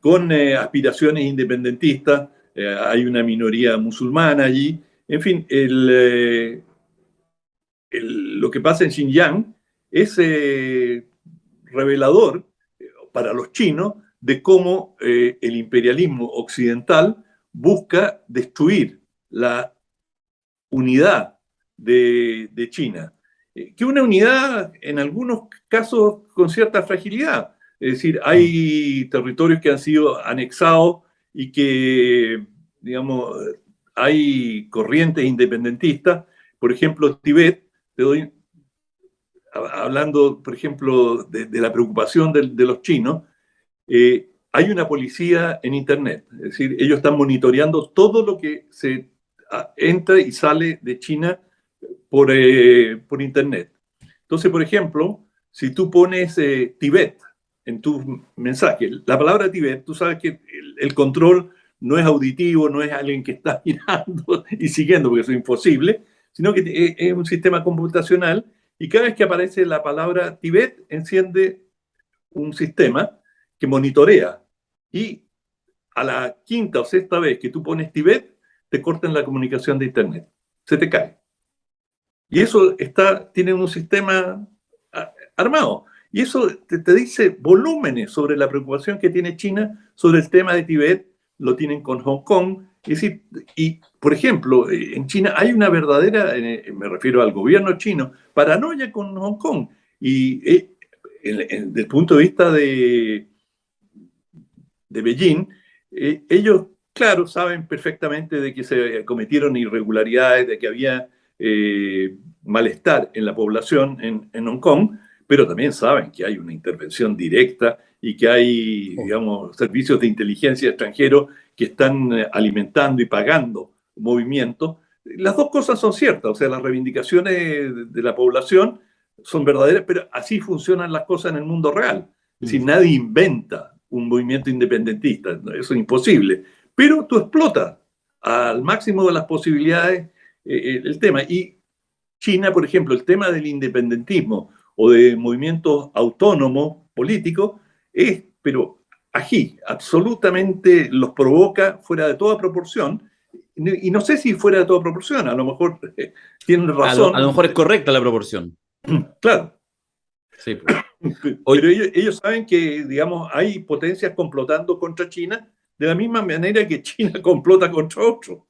con aspiraciones independentistas, hay una minoría musulmana allí. En fin, lo que pasa en Xinjiang es revelador para los chinos de cómo el imperialismo occidental busca destruir la unidad de China, que una unidad en algunos casos con cierta fragilidad. Es decir, hay territorios que han sido anexados y que, digamos, hay corrientes independentistas. Por ejemplo, Tibet, te doy, hablando, por ejemplo, de la preocupación de los chinos, hay una policía en Internet. Es decir, ellos están monitoreando todo lo que se entra y sale de China por Internet. Entonces, por ejemplo, si tú pones Tibet en tu mensaje, la palabra Tibet, tú sabes que el control no es auditivo, no es alguien que está mirando y siguiendo, porque eso es imposible, sino que es un sistema computacional, y cada vez que aparece la palabra Tibet, enciende un sistema que monitorea, y a la quinta o sexta vez que tú pones Tibet, te cortan la comunicación de Internet, se te cae. Y eso tiene un sistema armado. Y eso te dice volúmenes sobre la preocupación que tiene China sobre el tema de Tibet, lo tienen con Hong Kong. Es decir, y por ejemplo, en China hay una verdadera, me refiero al gobierno chino, paranoia con Hong Kong. Y desde el punto de vista de Beijing, ellos, claro, saben perfectamente de que se cometieron irregularidades, de que había malestar en la población en Hong Kong, pero también saben que hay una intervención directa y que hay, digamos, servicios de inteligencia extranjeros que están alimentando y pagando movimientos. Las dos cosas son ciertas, o sea, las reivindicaciones de la población son verdaderas, pero así funcionan las cosas en el mundo real. Es decir, nadie inventa un movimiento independentista, eso es imposible, pero tú explotas al máximo de las posibilidades el tema. Y China, por ejemplo, el tema del independentismo o de movimientos autónomos políticos es, pero ají, absolutamente los provoca fuera de toda proporción. Y no sé si fuera de toda proporción, a lo mejor tienen razón. A lo mejor es correcta la proporción. Claro. Sí, pues. Pero ellos saben que, digamos, hay potencias complotando contra China de la misma manera que China complota contra otro.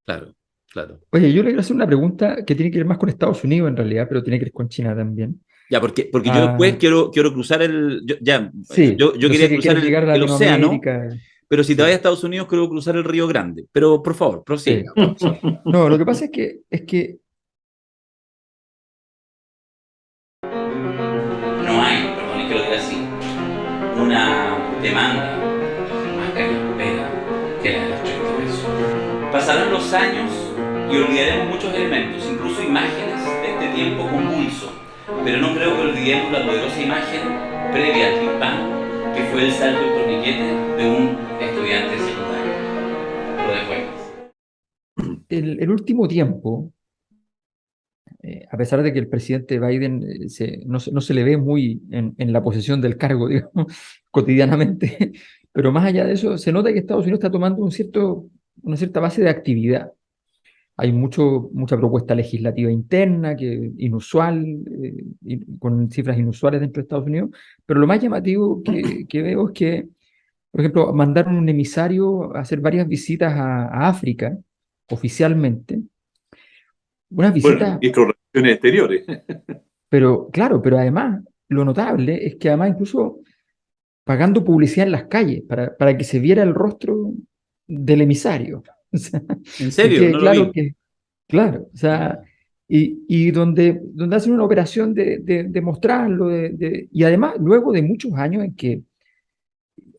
Claro. claro. Oye, yo le quiero hacer una pregunta que tiene que ver más con Estados Unidos en realidad, pero tiene que ver con China también. Ya, porque yo después Ah, quiero cruzar sí, yo yo sé quería que cruzar quieres llegar a el océano, Latinoamérica. pero si te vas a Sí, Estados Unidos, quiero cruzar el Río Grande. Pero por favor, prosiga. sí. No, lo que pasa es que No hay, perdón, es que lo diga así, una demanda más cariospera que la de los 30 pesos. Pasarán los años y olvidaremos muchos elementos, incluso imágenes de este tiempo convulso, pero no creo que olvidemos la poderosa imagen previa al Big Bang, que fue el salto del torniquete de un estudiante secundario. Lo dejo ahí. el último tiempo, a pesar de que el presidente Biden no se le ve muy en la posesión del cargo, digamos, cotidianamente, pero más allá de eso, se nota que Estados Unidos está tomando una cierta base de actividad. Hay mucha propuesta legislativa interna, inusual, con cifras inusuales dentro de Estados Unidos, pero lo más llamativo que veo es que, por ejemplo, mandaron un emisario a hacer varias visitas a África, oficialmente, unas Bueno, el visitas, ministro de Relaciones Exteriores. pero claro, pero además, lo notable es que además incluso pagando publicidad en las calles para que se viera el rostro del emisario. O sea, ¿En que serio? quede No lo claro vi. que, claro, o sea, y donde hacen una operación de mostrarlo, y además luego de muchos años en que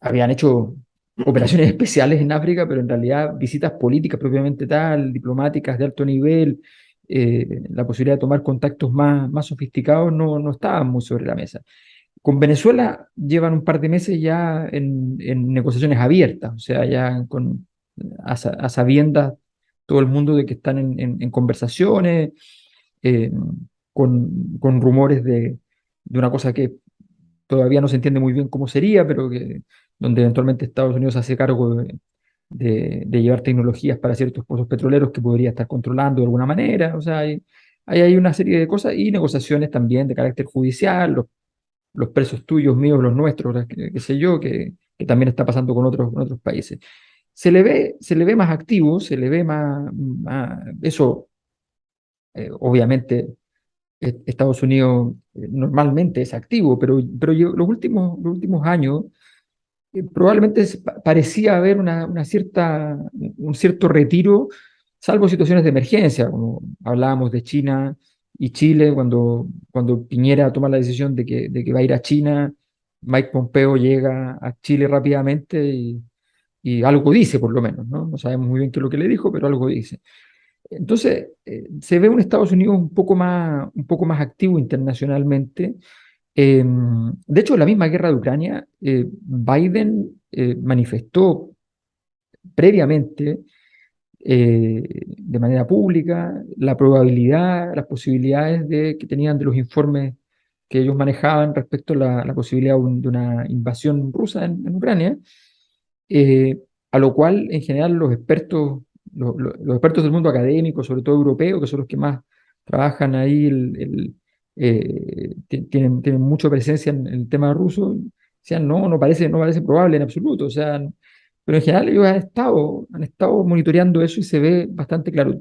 habían hecho operaciones especiales en África, pero en realidad visitas políticas propiamente tal, diplomáticas de alto nivel, la posibilidad de tomar contactos más sofisticados no estaban muy sobre la mesa. Con Venezuela llevan un par de meses ya en negociaciones abiertas, o sea, ya a sabiendas todo el mundo de que están en conversaciones, eh, con rumores de una cosa que todavía no se entiende muy bien cómo sería, pero donde eventualmente Estados Unidos se hace cargo de llevar tecnologías para ciertos pozos petroleros que podría estar controlando de alguna manera. O sea, hay una serie de cosas y negociaciones también de carácter judicial, los presos tuyos, míos, los nuestros, qué sé yo, que también está pasando con otros países. Se le ve más activo, se le ve eso, obviamente, Estados Unidos normalmente es activo, pero los últimos años probablemente parecía haber un cierto retiro, salvo situaciones de emergencia, como hablábamos de China y Chile, cuando Piñera toma la decisión de que va a ir a China, Mike Pompeo llega a Chile rápidamente y algo dice, por lo menos, ¿no? No sabemos muy bien qué es lo que le dijo, pero algo dice. Entonces, se ve un Estados Unidos un poco más activo internacionalmente. De hecho, en la misma guerra de Ucrania, Biden manifestó previamente, de manera pública, la probabilidad, las posibilidades que tenían de los informes que ellos manejaban respecto a la posibilidad de una invasión rusa en Ucrania, a lo cual en general los expertos del mundo académico, sobre todo europeo, que son los que más trabajan ahí, tienen mucha presencia en el tema ruso, decían, no parece probable en absoluto, o sea, pero en general ellos han estado monitoreando eso y se ve bastante claro.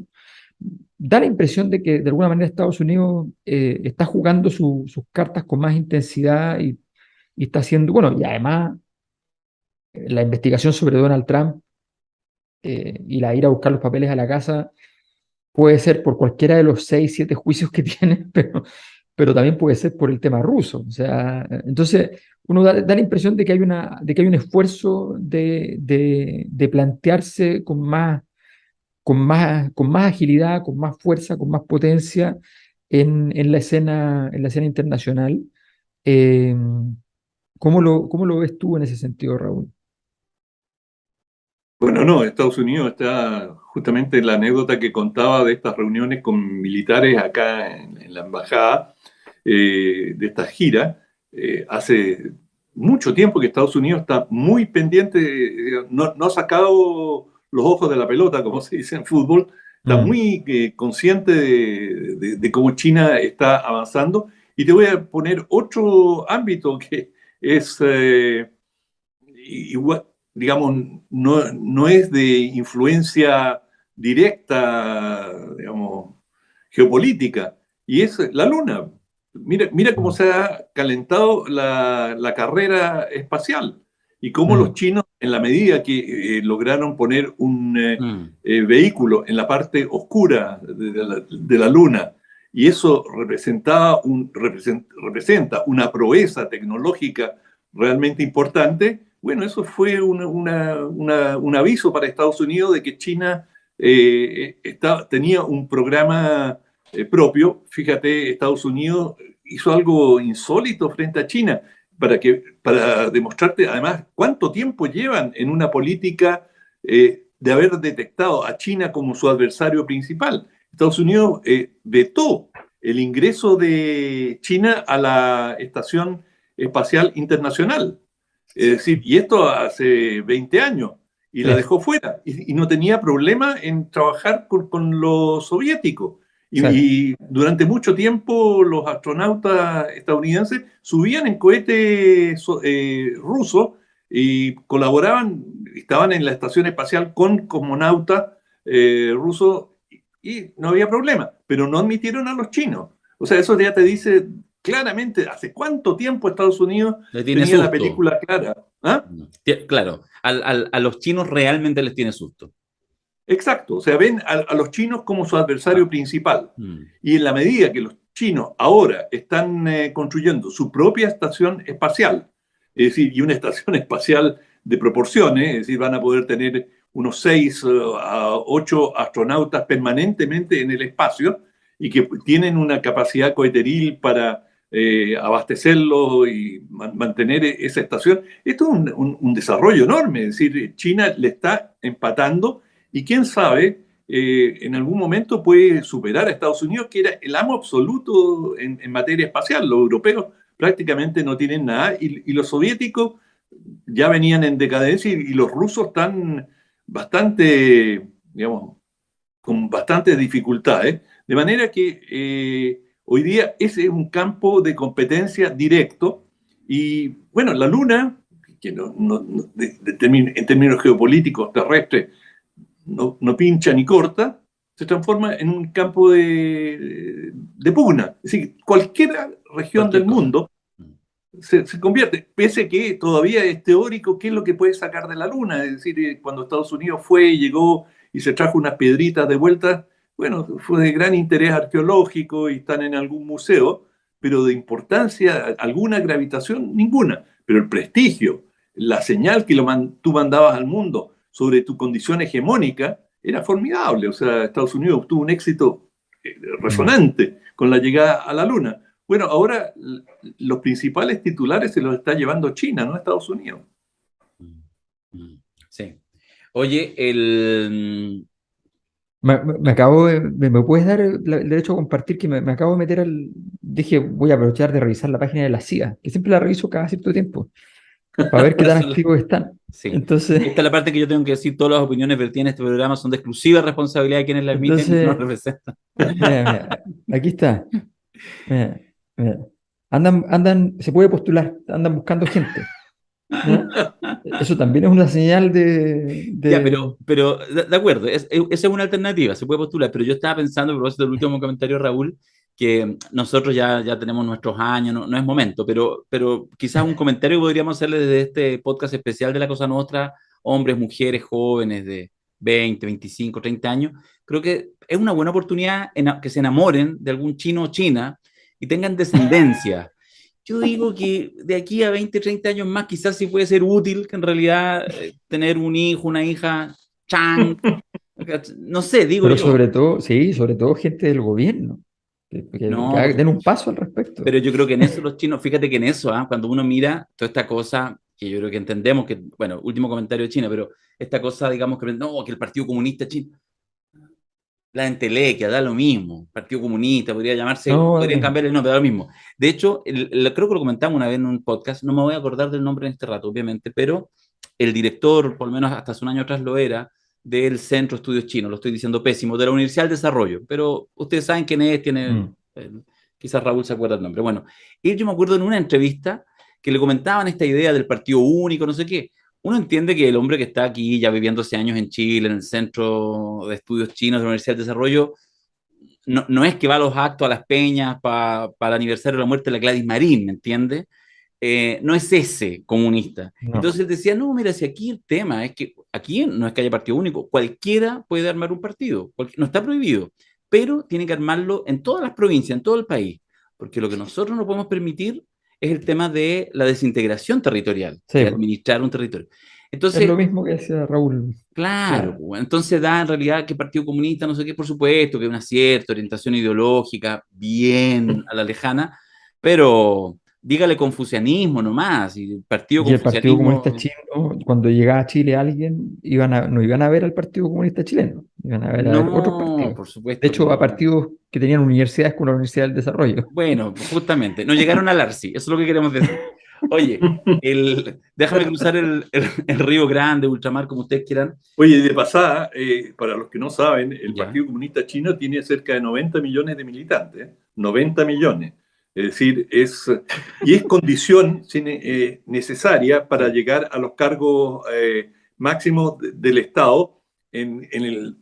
Da la impresión de que de alguna manera Estados Unidos está jugando sus cartas con más intensidad y está haciendo, bueno, y además la investigación sobre Donald Trump y la ir a buscar los papeles a la casa puede ser por cualquiera de los 6, 7 juicios que tiene, pero también puede ser por el tema ruso. O sea, entonces uno da la impresión de que hay un esfuerzo de plantearse con más agilidad, con más fuerza, con más potencia en la escena internacional. Eh, ¿cómo lo ves tú en ese sentido, Raúl? Bueno, no, Estados Unidos está justamente en la anécdota que contaba de estas reuniones con militares acá en la embajada, de esta gira. Hace mucho tiempo que Estados Unidos está muy pendiente, no ha sacado los ojos de la pelota, como se dice en fútbol, está Mm. muy consciente de cómo China está avanzando. Y te voy a poner otro ámbito que es igual, digamos, no es de influencia directa, digamos, geopolítica, y es la Luna. Mira cómo se ha calentado la carrera espacial y cómo los chinos, en la medida que lograron poner un vehículo en la parte oscura de la Luna, y eso representa una proeza tecnológica realmente importante, bueno, eso fue un aviso para Estados Unidos de que China tenía un programa propio. Fíjate, Estados Unidos hizo algo insólito frente a China para demostrarte además cuánto tiempo llevan en una política de haber detectado a China como su adversario principal. Estados Unidos vetó el ingreso de China a la Estación Espacial Internacional. Es decir, y esto hace 20 años, y la dejó fuera, y no tenía problema en trabajar con los soviéticos. Y durante mucho tiempo los astronautas estadounidenses subían en cohetes rusos y colaboraban, estaban en la estación espacial con cosmonautas rusos y no había problema, pero no admitieron a los chinos. O sea, eso ya te dice claramente hace cuánto tiempo Estados Unidos tenía la película clara. ¿Ah? Claro, a los chinos realmente les tiene susto. Exacto, o sea, ven a los chinos como su adversario principal. Y en la medida que los chinos ahora están construyendo su propia estación espacial, es decir, y una estación espacial de proporciones, es decir, van a poder tener unos 6 a 8 astronautas permanentemente en el espacio y que tienen una capacidad coheteril para abastecerlo y mantener esa estación. Esto es un desarrollo enorme, es decir, China le está empatando. Y quién sabe, en algún momento puede superar a Estados Unidos, que era el amo absoluto en materia espacial. Los europeos prácticamente no tienen nada, y los soviéticos ya venían en decadencia, y los rusos están bastante, digamos, con bastantes dificultades. De manera que hoy día ese es un campo de competencia directo. Y bueno, la Luna, que en términos geopolíticos terrestres, no pincha ni corta, se transforma en un campo de pugna. Es decir, cualquier región del mundo se convierte, pese que todavía es teórico qué es lo que puede sacar de la Luna. Es decir, cuando Estados Unidos llegó y se trajo unas piedritas de vuelta, bueno, fue de gran interés arqueológico y están en algún museo, pero de importancia alguna, gravitación, ninguna. Pero el prestigio, la señal que tú mandabas al mundo sobre tu condición hegemónica, era formidable. O sea, Estados Unidos obtuvo un éxito resonante con la llegada a la Luna. Bueno, ahora los principales titulares se los está llevando China, no Estados Unidos. Sí. Oye, ¿Me puedes dar el derecho a compartir que me acabo de meter Dije, voy a aprovechar de revisar la página de la CIA, que siempre la reviso cada cierto tiempo, para ver qué tan activos están. Sí. Entonces, esta es la parte que yo tengo que decir: todas las opiniones vertidas en este programa son de exclusiva responsabilidad de quienes la emiten y nos representan. Mira, aquí está. Mira. Se puede postular, andan buscando gente. ¿No? Eso también es una señal de... Ya, pero de acuerdo, esa es una alternativa, se puede postular, pero yo estaba pensando, a propósito del último comentario, Raúl, que nosotros ya tenemos nuestros años, no es momento, pero quizás un comentario que podríamos hacerle desde este podcast especial de La Cosa Nostra, hombres, mujeres, jóvenes de 20, 25, 30 años, creo que es una buena oportunidad que se enamoren de algún chino o china y tengan descendencia. Yo digo que de aquí a 20, 30 años más quizás sí puede ser útil que en realidad tener un hijo, una hija, Chang, no sé, digo pero yo. sobre todo gente del gobierno, que den un paso al respecto. Pero yo creo que en eso los chinos, fíjate que en eso, cuando uno mira toda esta cosa, que yo creo que entendemos que, bueno, último comentario de China, pero esta cosa, digamos que no, que el Partido Comunista Chino, la entelequia, da lo mismo, Partido Comunista, podría llamarse, podrían cambiar el nombre, da lo mismo. De hecho, creo que lo comentamos una vez en un podcast, no me voy a acordar del nombre en este rato, obviamente, pero el director, por lo menos hasta hace un año atrás lo era, del Centro de Estudios Chinos, lo estoy diciendo pésimo, de la Universidad del Desarrollo, pero ustedes saben quién es, quizás Raúl se acuerda el nombre. Bueno, yo me acuerdo en una entrevista que le comentaban esta idea del partido único, no sé qué. uno entiende que el hombre que está aquí ya viviendo hace años en Chile, en el Centro de Estudios Chinos de la Universidad del Desarrollo, no es que va a los actos, a las peñas, para el aniversario de la muerte de la Gladys Marín, ¿me entiendes? No es ese comunista. No. Entonces él decía, no, mira, si aquí el tema es que aquí no es que haya partido único, cualquiera puede armar un partido, no está prohibido, pero tiene que armarlo en todas las provincias, en todo el país, porque lo que nosotros no podemos permitir es el tema de la desintegración territorial, Sí, de pues, administrar un territorio. es lo Entonces, mismo que decía Raúl. claro, Claro. pues, entonces da en realidad que Partido Comunista, no sé qué, por supuesto, que hay una cierta orientación ideológica bien a la lejana, pero dígale confucianismo nomás, y el Partido Y el Partido Comunista Confucianismo, Chino, cuando llegaba a Chile alguien, no iban a ver al Partido Comunista Chileno, iban a ver otros no, partidos. por De supuesto que hecho, a no. partidos que tenían universidades como la Universidad del Desarrollo. Bueno, justamente, no llegaron al Arci, eso es lo que queremos decir. Oye, déjame cruzar el Río Grande, Ultramar, como ustedes quieran. Oye, de pasada, para los que no saben, el Ya. Partido Comunista Chino tiene cerca de 90 millones de militantes, ¿eh? 90 millones. Es decir, y es condición necesaria para llegar a los cargos máximos del Estado en el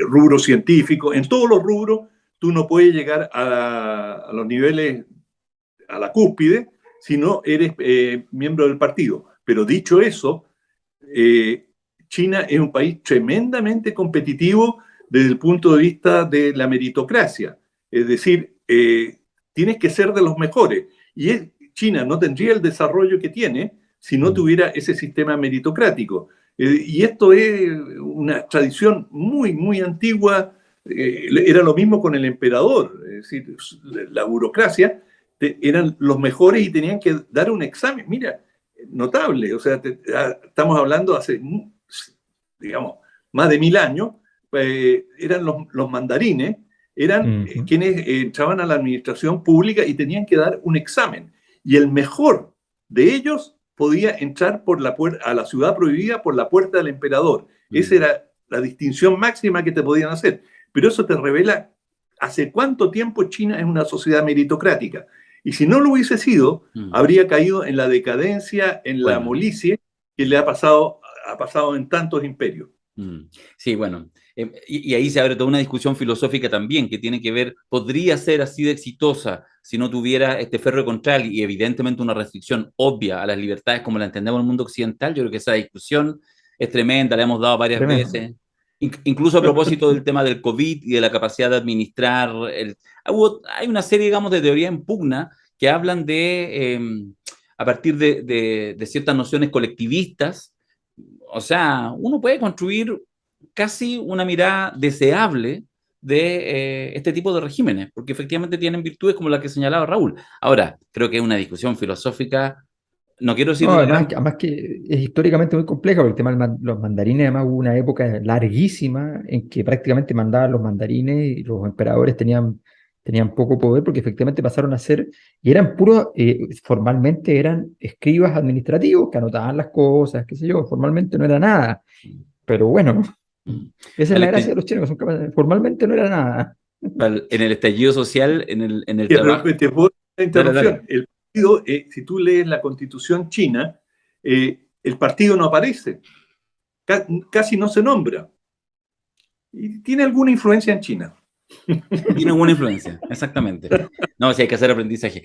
rubro científico. En todos los rubros, tú no puedes llegar a los niveles, a la cúspide, si no eres miembro del partido. Pero dicho eso, eh, China es un país tremendamente competitivo desde el punto de vista de la meritocracia. Es decir, tienes que ser de los mejores. China no tendría el desarrollo que tiene si no tuviera ese sistema meritocrático. Y esto es una tradición muy, muy antigua. Era lo mismo con el emperador. Es decir, la burocracia eran los mejores y tenían que dar un examen. Mira, notable. O sea, estamos hablando hace, digamos, más de 1000 años. Eran los mandarines, eran Ujú. quienes entraban a la administración pública y tenían que dar un examen. Y el mejor de ellos podía entrar a la ciudad prohibida por la puerta del emperador. Esa Mm, era la distinción máxima que te podían hacer. Pero eso te revela hace cuánto tiempo China es una sociedad meritocrática. Y si no lo hubiese sido, mm. habría caído en la decadencia, en la Bueno. molicie que ha pasado en tantos imperios. Mm. Sí, bueno, y ahí se abre toda una discusión filosófica también que tiene que ver, podría ser así de exitosa si no tuviera este férreo control y evidentemente una restricción obvia a las libertades como la entendemos en el mundo occidental. Yo creo que esa discusión es tremenda, la hemos dado varias Tremendo. veces, incluso a propósito del tema del COVID y de la capacidad de administrar. Hay una serie, digamos, de teorías en pugna que hablan a partir de ciertas nociones colectivistas. O sea, uno puede construir casi una mirada deseable de este tipo de regímenes, porque efectivamente tienen virtudes como la que señalaba Raúl. Ahora, creo que es una discusión filosófica, no quiero decir No, de la además, gran... además que es históricamente muy compleja, porque el tema de los mandarines, además hubo una época larguísima en que prácticamente mandaban los mandarines y los emperadores tenían poco poder porque efectivamente pasaron a ser, y eran puros, formalmente eran escribas administrativos que anotaban las cosas, qué sé yo, formalmente no era nada. Pero bueno, esa es Para la el gracia de este- los chinos, que son capaces, formalmente no era nada. en el estallido social, en el Pero trabajo... te puedo hacer una Dale, dale. interrupción. El partido, si tú lees la constitución china, el partido no aparece, casi no se nombra. Y tiene alguna influencia en China. Tiene alguna influencia, exactamente. No, si hay que hacer aprendizaje.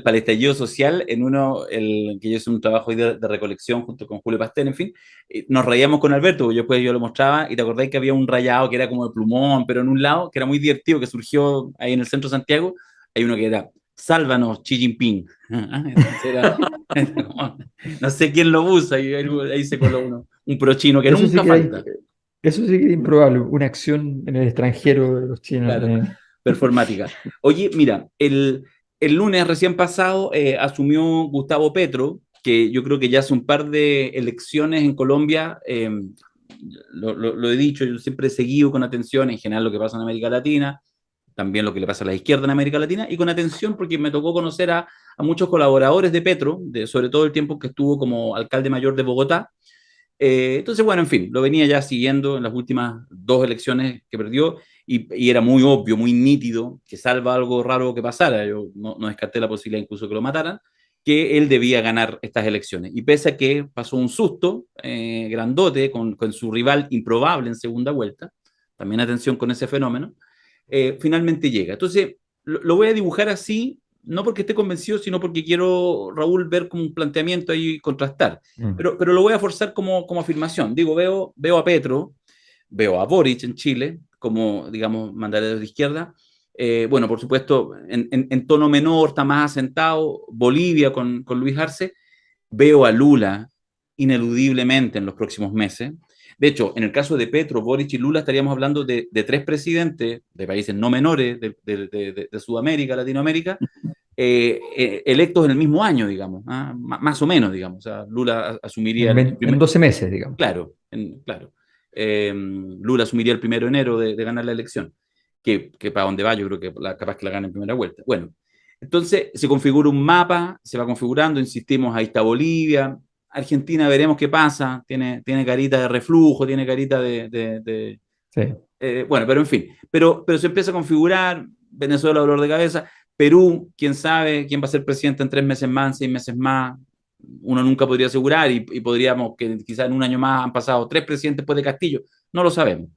Para el estallido social, que yo hice un trabajo ahí de recolección junto con Julio Pastel, en fin, nos reíamos con Alberto, porque yo lo mostraba y te acordáis que había un rayado que era como de plumón, pero en un lado, que era muy divertido, que surgió ahí en el centro de Santiago, hay uno que era, sálvanos, Xi Jinping. Entonces no sé quién lo usa, y ahí se coló un prochino que Eso sí nunca que era, falta. eso sí que era improbable, una acción en el extranjero de los chinos. Claro, performática. Oye, mira, el lunes recién pasado asumió Gustavo Petro, que yo creo que ya hace un par de elecciones en Colombia, lo he dicho, yo siempre he seguido con atención en general lo que pasa en América Latina, también lo que le pasa a la izquierda en América Latina, y con atención porque me tocó conocer a muchos colaboradores de Petro, sobre todo el tiempo que estuvo como alcalde mayor de Bogotá. Entonces, bueno, en fin, lo venía ya siguiendo en las últimas dos elecciones que perdió y era muy obvio, muy nítido que salva algo raro que pasara. Yo no descarté la posibilidad incluso que lo mataran. que él debía ganar estas elecciones. Y pese a que pasó un susto grandote con su rival improbable en segunda vuelta, también atención con ese fenómeno, finalmente llega. Entonces, lo voy a dibujar así, no porque esté convencido, sino porque quiero, Raúl, ver como un planteamiento ahí y contrastar. Pero lo voy a forzar como afirmación. Digo, veo a Petro, veo a Boric en Chile, como, digamos, mandatarios de izquierda. Bueno, por supuesto, en tono menor, está más asentado, Bolivia con Luis Arce. Veo a Lula ineludiblemente en los próximos meses. De hecho, en el caso de Petro, Boric y Lula estaríamos hablando de tres presidentes de países no menores de Sudamérica, Latinoamérica, electos en el mismo año, digamos, más o menos, digamos. O sea, Lula asumiría el En 12 meses, digamos. Claro, claro. Lula asumiría el 1 de enero de ganar la elección, que para dónde va yo creo que capaz que la gane en primera vuelta. Bueno, entonces se configura un mapa, se va configurando, insistimos, ahí está Bolivia, Argentina veremos qué pasa, tiene carita de reflujo, tiene carita Sí. bueno, pero en fin, pero se empieza a configurar, Venezuela dolor de cabeza, Perú, quién sabe quién va a ser presidente en 3 meses más, 6 meses más, uno nunca podría asegurar y podríamos que quizás en un año más han pasado 3 presidentes después de Castillo, no lo sabemos.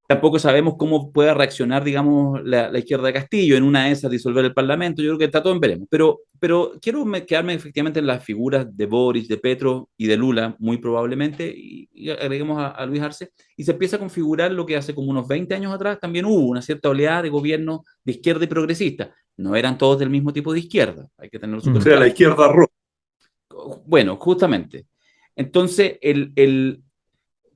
Tampoco sabemos cómo pueda reaccionar, digamos, la izquierda de Castillo en una de esas, disolver el Parlamento. Yo creo que está todo en veremos. Pero quiero quedarme efectivamente en las figuras de Boric, de Petro y de Lula, muy probablemente, y agreguemos a Luis Arce, y se empieza a configurar lo que hace como unos 20 años atrás también hubo una cierta oleada de gobierno de izquierda y progresista. No eran todos del mismo tipo de izquierda, hay que tenerlo súper O sea, claro. la izquierda roja. Bueno, justamente. Entonces,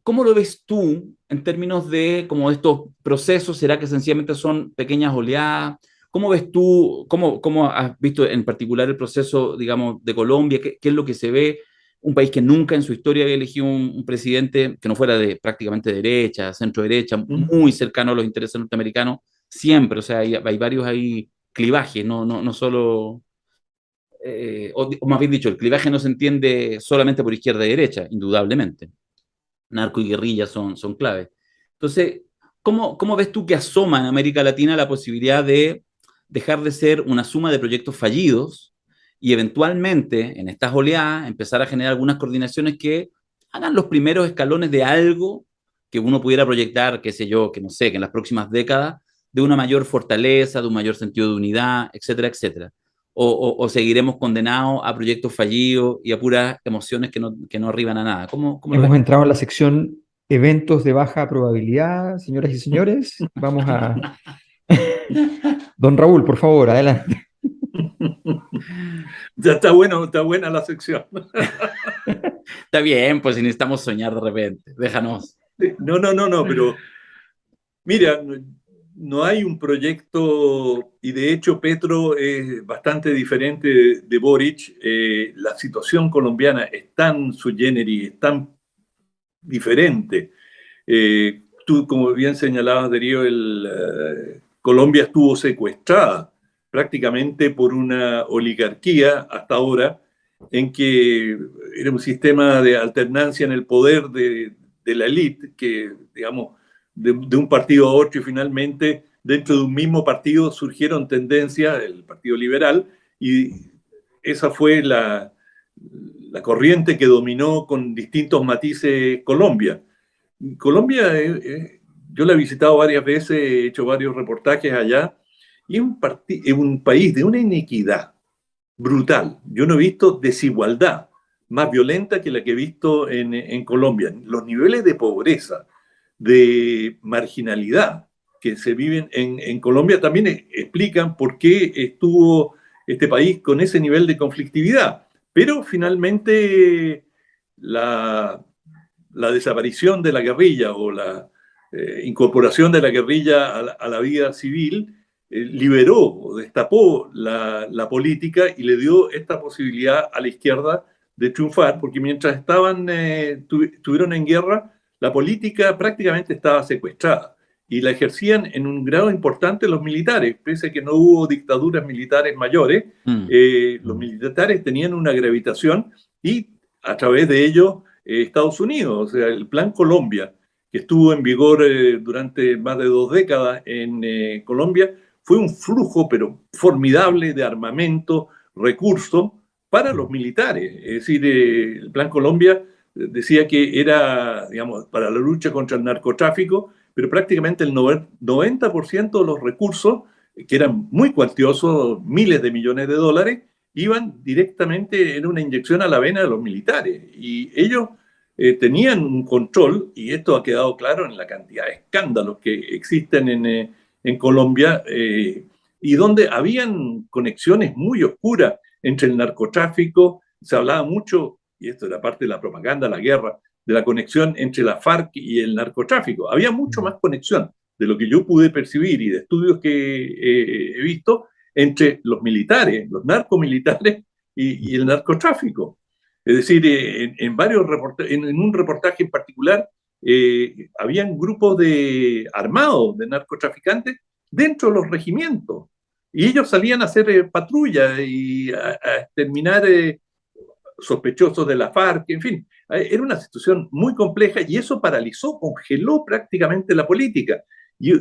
¿cómo lo ves tú en términos de como estos procesos? ¿Será que sencillamente son pequeñas oleadas? ¿Cómo ves tú, cómo has visto en particular el proceso, digamos, de Colombia? ¿Qué es lo que se ve? Un país que nunca en su historia había elegido un presidente que no fuera de prácticamente derecha, centro derecha, muy cercano a los intereses norteamericanos, siempre. O sea, hay varios ahí clivajes, no solo... o más bien dicho, el clivaje no se entiende solamente por izquierda y derecha, indudablemente. Narco y guerrilla son claves. Entonces, ¿cómo ves tú que asoma en América Latina la posibilidad de dejar de ser una suma de proyectos fallidos y eventualmente, en estas oleadas, empezar a generar algunas coordinaciones que hagan los primeros escalones de algo que uno pudiera proyectar, qué sé yo, que no sé, que en las próximas décadas, de una mayor fortaleza, de un mayor sentido de unidad, etcétera, etcétera? ¿O seguiremos condenados a proyectos fallidos y a puras emociones que no arriban a nada? ¿Cómo lo Hemos ves? entrado en la sección eventos de baja probabilidad, señoras y señores. Vamos a... Don Raúl, por favor, adelante. Ya está bueno, está buena la sección. Está bien, pues si necesitamos soñar de repente, déjanos. No, pero mira, no hay un proyecto, y de hecho Petro es bastante diferente de Boric. La situación colombiana es tan sui generis, es tan diferente. Tú, como bien señalabas, Darío, Colombia estuvo secuestrada prácticamente por una oligarquía hasta ahora, en que era un sistema de alternancia en el poder de la élite, que, digamos, de un partido a otro, y finalmente dentro de un mismo partido surgieron tendencias, el Partido Liberal, y esa fue la corriente que dominó con distintos matices Colombia. Colombia, yo la he visitado varias veces, he hecho varios reportajes allá, y es un país de una inequidad brutal. Yo no he visto desigualdad más violenta que la que he visto en Colombia. Los niveles de pobreza, de marginalidad que se viven en Colombia también explican por qué estuvo este país con ese nivel de conflictividad. Pero finalmente la desaparición de la guerrilla o la incorporación de la guerrilla a la vida civil liberó o destapó la política y le dio esta posibilidad a la izquierda de triunfar, porque mientras estuvieron en guerra, la política prácticamente estaba secuestrada y la ejercían en un grado importante los militares, pese a que no hubo dictaduras militares mayores. Los militares tenían una gravitación y a través de ello Estados Unidos, o sea, el Plan Colombia, que estuvo en vigor durante más de 2 décadas en Colombia, fue un flujo, pero formidable, de armamento, recursos, para los militares. Es decir, el Plan Colombia decía que era, digamos, para la lucha contra el narcotráfico, pero prácticamente el 90% de los recursos, que eran muy cuantiosos, miles de millones de dólares, iban directamente en una inyección a la vena de los militares. Y ellos tenían un control, y esto ha quedado claro en la cantidad de escándalos que existen en Colombia, y donde habían conexiones muy oscuras entre el narcotráfico. Se hablaba mucho, y esto era parte de la propaganda, la guerra, de la conexión entre la FARC y el narcotráfico. Había mucho más conexión de lo que yo pude percibir y de estudios que he visto entre los militares, los narcomilitares y el narcotráfico. Es decir, en varios en un reportaje en particular, habían grupos armados de narcotraficantes dentro de los regimientos. Y ellos salían a hacer patrulla y a exterminar sospechosos de la FARC, en fin. Era una situación muy compleja y eso paralizó, congeló prácticamente la política. Y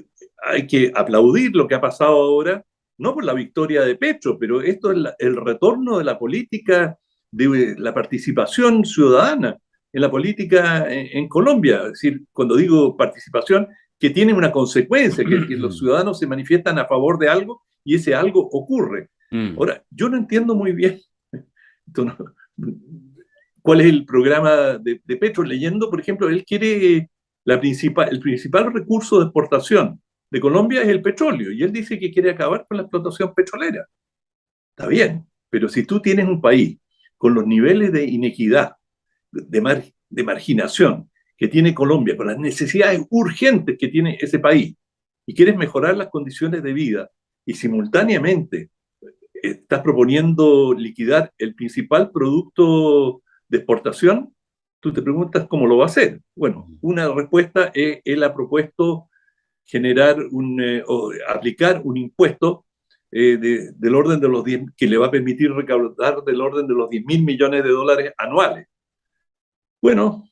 hay que aplaudir lo que ha pasado ahora, no por la victoria de Petro, pero esto es el retorno de la política, de la participación ciudadana en la política en Colombia. Es decir, cuando digo participación, que tiene una consecuencia, que los ciudadanos se manifiestan a favor de algo y ese algo ocurre. Ahora, yo no entiendo muy bien cuál es el programa de Petro. Leyendo, por ejemplo, él quiere el principal recurso de exportación de Colombia es el petróleo, y él dice que quiere acabar con la explotación petrolera. Está bien, pero si tú tienes un país con los niveles de inequidad, de marginación que tiene Colombia, con las necesidades urgentes que tiene ese país, y quieres mejorar las condiciones de vida, y simultáneamente estás proponiendo liquidar el principal producto de exportación, tú te preguntas cómo lo va a hacer. Bueno, una respuesta es él ha propuesto generar o aplicar un impuesto del orden de los 10, que le va a permitir recaudar del orden de los 10.000 millones de dólares anuales. Bueno,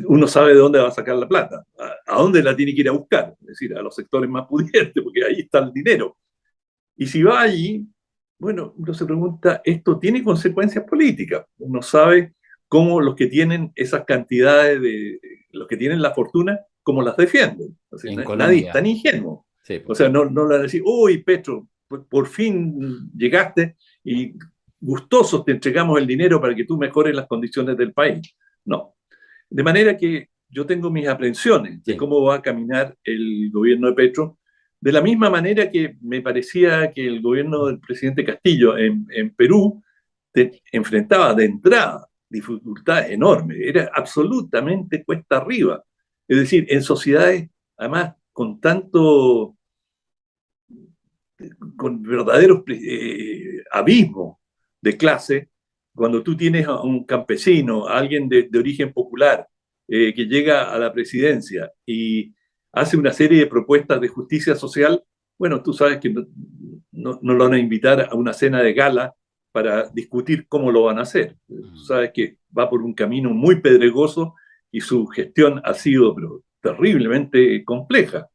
uno sabe de dónde va a sacar la plata, a dónde la tiene que ir a buscar, es decir, a los sectores más pudientes, porque ahí está el dinero. Y si va allí, bueno, uno se pregunta, ¿esto tiene consecuencias políticas? Uno sabe cómo los que tienen esas cantidades, los que tienen la fortuna, cómo las defienden. O sea, nadie es tan ingenuo. Sí, pues. O sea, no le van a decir, uy, Petro, por fin llegaste y gustosos te entregamos el dinero para que tú mejores las condiciones del país. No. De manera que yo tengo mis aprensiones de cómo va a caminar el gobierno de Petro, de la misma manera que me parecía que el gobierno del presidente Castillo en Perú enfrentaba de entrada dificultades enormes, era absolutamente cuesta arriba. Es decir, en sociedades, además, con verdaderos abismos de clase, cuando tú tienes a un campesino, a alguien de origen popular, que llega a la presidencia y hace una serie de propuestas de justicia social, bueno, tú sabes que no lo van a invitar a una cena de gala para discutir cómo lo van a hacer. Tú sabes que va por un camino muy pedregoso y su gestión ha sido terriblemente compleja.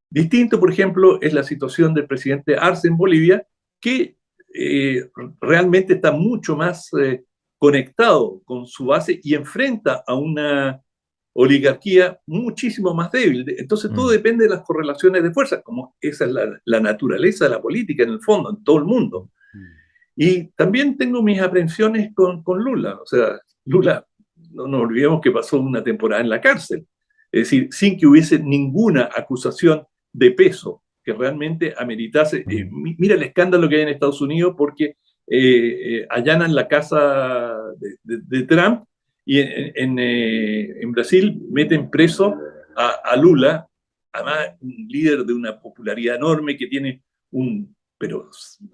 Distinto, por ejemplo, es la situación del presidente Arce en Bolivia, que realmente está mucho más conectado con su base y enfrenta a una oligarquía muchísimo más débil. Entonces todo depende de las correlaciones de fuerzas, como esa es la naturaleza de la política en el fondo, en todo el mundo. Y también tengo mis aprensiones con Lula. O sea, Lula, no nos olvidemos que pasó una temporada en la cárcel, es decir, sin que hubiese ninguna acusación de peso que realmente ameritase. Mira el escándalo que hay en Estados Unidos porque allanan la casa de Trump, y en Brasil meten preso a Lula, además un líder de una popularidad enorme que tiene pero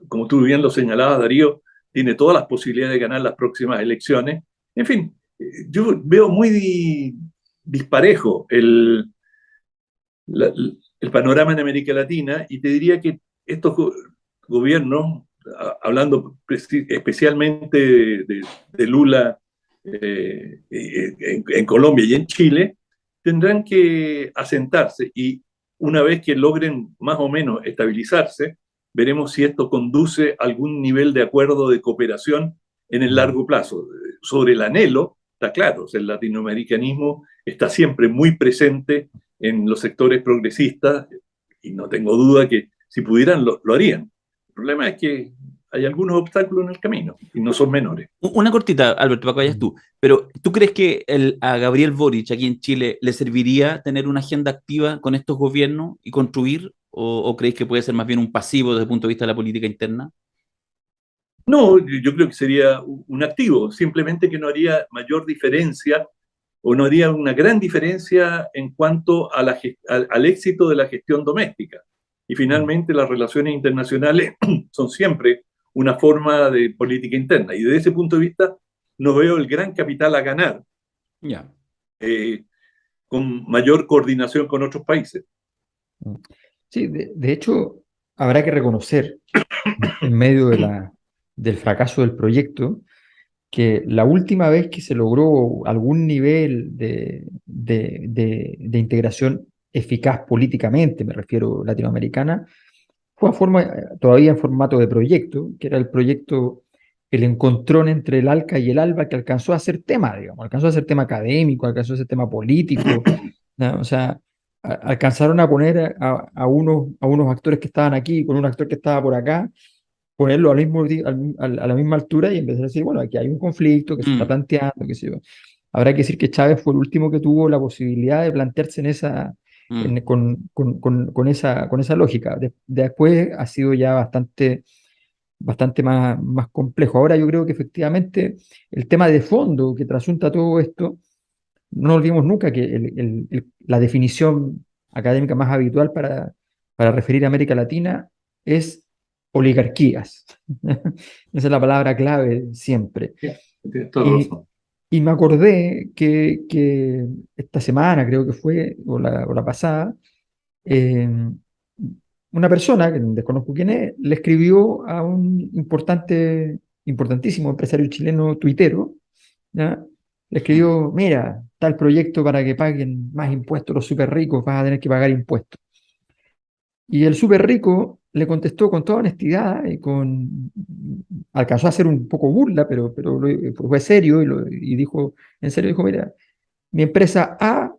como tú bien lo señalabas, Darío, tiene todas las posibilidades de ganar las próximas elecciones. En fin, yo veo muy disparejo el panorama en América Latina, y te diría que estos gobiernos, hablando especialmente de Lula en Colombia y en Chile, tendrán que asentarse, y una vez que logren más o menos estabilizarse, veremos si esto conduce a algún nivel de acuerdo de cooperación en el largo plazo. Sobre el anhelo, está claro, o sea, el latinoamericanismo está siempre muy presente en los sectores progresistas y no tengo duda que si pudieran lo harían. El problema es que hay algunos obstáculos en el camino y no son menores. Una cortita, Alberto, para que vayas tú. Pero ¿tú crees que a Gabriel Boric aquí en Chile le serviría tener una agenda activa con estos gobiernos y construir? ¿O creéis que puede ser más bien un pasivo desde el punto de vista de la política interna? No, yo creo que sería un activo, simplemente que no haría mayor diferencia o no haría una gran diferencia en cuanto a al éxito de la gestión doméstica. Y finalmente las relaciones internacionales son siempre una forma de política interna. Y desde ese punto de vista no veo el gran capital a ganar Ya. con mayor coordinación con otros países. Sí, de hecho, habrá que reconocer, en medio del fracaso del proyecto, que la última vez que se logró algún nivel de integración eficaz políticamente, me refiero latinoamericana, fue todavía en formato de proyecto, que era el proyecto, el encontrón entre el ALCA y el ALBA, que alcanzó a ser tema, digamos, alcanzó a ser tema académico, alcanzó a ser tema político, ¿no? O sea, alcanzaron a poner a unos actores que estaban aquí con un actor que estaba por acá, ponerlo a la misma altura y empezar a decir, bueno, aquí hay un conflicto que se está planteando, qué sé yo. Habrá que decir que Chávez fue el último que tuvo la posibilidad de plantearse con esa lógica. Después ha sido ya bastante más complejo. Ahora yo creo que efectivamente el tema de fondo que trasunta todo esto, no olvidemos nunca que la definición académica más habitual para referir a América Latina es oligarquías. Esa es la palabra clave siempre. Tienes toda la Y, razón. y me acordé que esta semana, creo que fue, o la pasada, eh, una persona, que desconozco quién es, le escribió a un importantísimo empresario chileno tuitero, ¿ya? Le escribió, mira, tal proyecto para que paguen más impuestos los súper ricos, vas a tener que pagar impuestos. Y el súper rico le contestó con toda honestidad alcanzó a hacer un poco burla, pero fue serio y dijo, en serio, dijo, mira, mi empresa A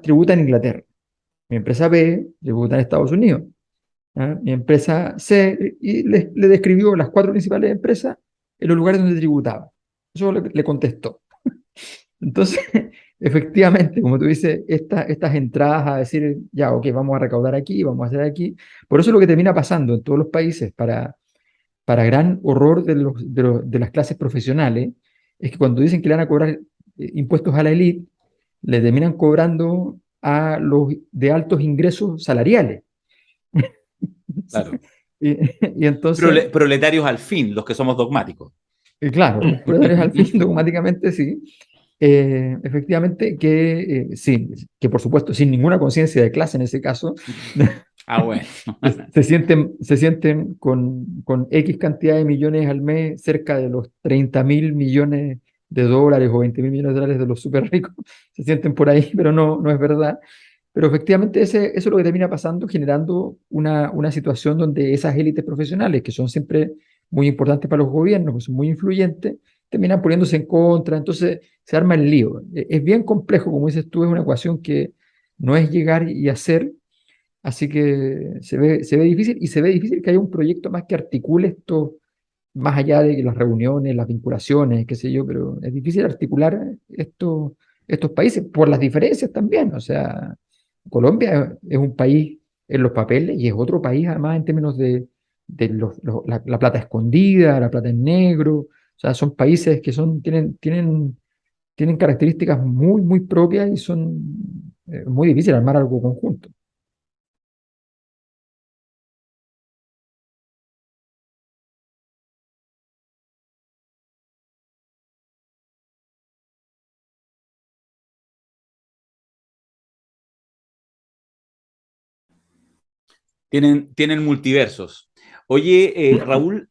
tributa en Inglaterra, mi empresa B tributa en Estados Unidos, ¿ya? Mi empresa C, y le describió las cuatro principales empresas en los lugares donde tributaba. Eso le contestó. Entonces, efectivamente, como tú dices, estas entradas a decir, ya, ok, vamos a recaudar aquí, vamos a hacer aquí, por eso es lo que termina pasando en todos los países, para gran horror de las clases profesionales, es que cuando dicen que le van a cobrar impuestos a la élite, le terminan cobrando a los de altos ingresos salariales. Claro. Y entonces, Proletarios al fin, los que somos dogmáticos. claro, proletarios al fin, dogmáticamente sí. Efectivamente sí, que por supuesto sin ninguna conciencia de clase en ese caso, Ah, bueno. se sienten con X cantidad de millones al mes, cerca de los 30.000 millones de dólares o 20.000 millones de dólares de los súper ricos, se sienten por ahí, pero no es verdad. Pero efectivamente eso es lo que termina pasando, generando una situación donde esas élites profesionales, que son siempre muy importantes para los gobiernos, que son muy influyentes, terminan poniéndose en contra, entonces se arma el lío. Es bien complejo, como dices tú, es una ecuación que no es llegar y hacer, así que se ve difícil, y se ve difícil que haya un proyecto más que articule esto, más allá de las reuniones, las vinculaciones, qué sé yo, pero es difícil articular estos países por las diferencias también. O sea, Colombia es un país en los papeles y es otro país además en términos de la plata escondida, la plata en negro. O sea, son países que tienen características muy propias y son muy difíciles armar algo conjunto. Tienen multiversos. Oye, Raúl,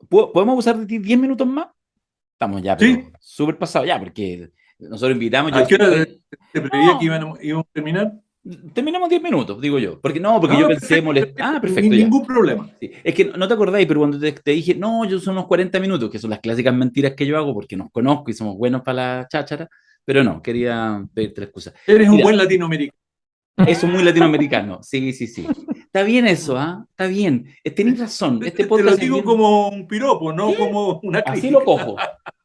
¿podemos usar de ti 10 minutos más? Estamos ya, pero ¿Sí? súper pasados ya, porque nosotros invitamos. ¿A qué hora te preveía que No, íbamos a terminar? Terminamos 10 minutos, digo yo. Porque no, porque No, yo no, pensé molestar. Ah, perfecto, ya. Ningún problema. Sí. Es que no te acordáis, pero cuando te dije, no, yo son unos 40 minutos, que son las clásicas mentiras que yo hago porque nos conozco y somos buenos para la cháchara, pero no, quería pedirte la excusa. Eres un Mira, buen latinoamericano. eso es muy latinoamericano. Sí, sí, sí. Está bien eso, ¿ah? Está bien. Tenés razón. Este Te lo podcast es digo bien. como un piropo, no Sí, como una así lo crítica. cojo.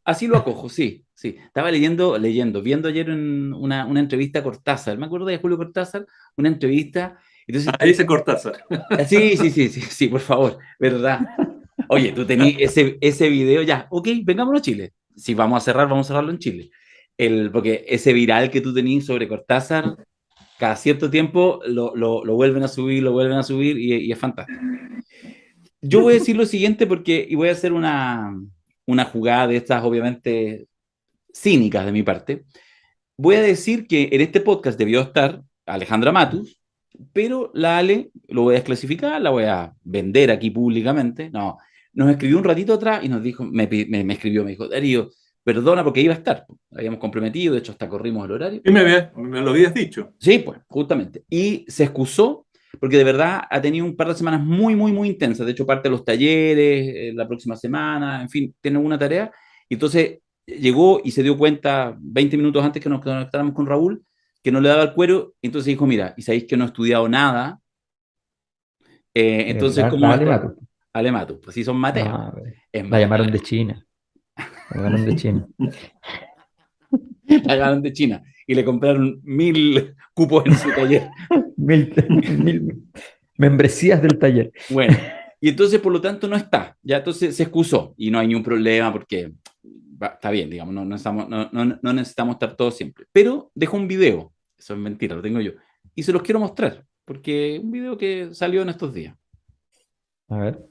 Así lo acojo, sí, sí. Estaba leyendo, viendo ayer una entrevista a Cortázar. Me acuerdo de Julio Cortázar, una entrevista. Entonces, Ahí se Cortázar. sí, sí, sí, sí, sí, por favor, ¿verdad? Oye, tú tenías ese video ya. Ok, vengámonos a Chile. Si vamos a cerrar, vamos a cerrarlo en Chile. Porque ese viral que tú tenías sobre Cortázar, cada cierto tiempo lo vuelven a subir, y es fantástico. Yo voy a decir lo siguiente y voy a hacer una jugada de estas, obviamente, cínicas de mi parte. Voy a decir que en este podcast debió estar Alejandra Matus, pero la Ale lo voy a desclasificar, la voy a vender aquí públicamente. No, nos escribió un ratito atrás y nos dijo, me escribió, me dijo, Darío, perdona porque iba a estar. Habíamos comprometido, de hecho hasta corrimos el horario. Y me lo habías dicho. Sí, pues, justamente. Y se excusó porque de verdad ha tenido un par de semanas muy, muy, muy intensas. De hecho, parte de los talleres la próxima semana, en fin, tiene una tarea. Y entonces llegó y se dio cuenta 20 minutos antes que nos conectáramos con Raúl que no le daba el cuero. Entonces dijo, mira, y sabéis que no he estudiado nada. Entonces, ¿cómo La va a Ale estar? Mato. Alemato, pues sí son Mateos. Ah, Es la Mateo. llamaron de China. La llamaron de China. La ganaron de China y le compraron 1000 cupos en su taller. Mil membresías del taller. Bueno, y entonces por lo tanto no está, ya entonces se excusó y no hay ningún problema porque está bien, digamos, no necesitamos estar todos siempre. Pero dejó un video, eso es mentira, lo tengo yo, y se los quiero mostrar, porque un video que salió en estos días. A ver.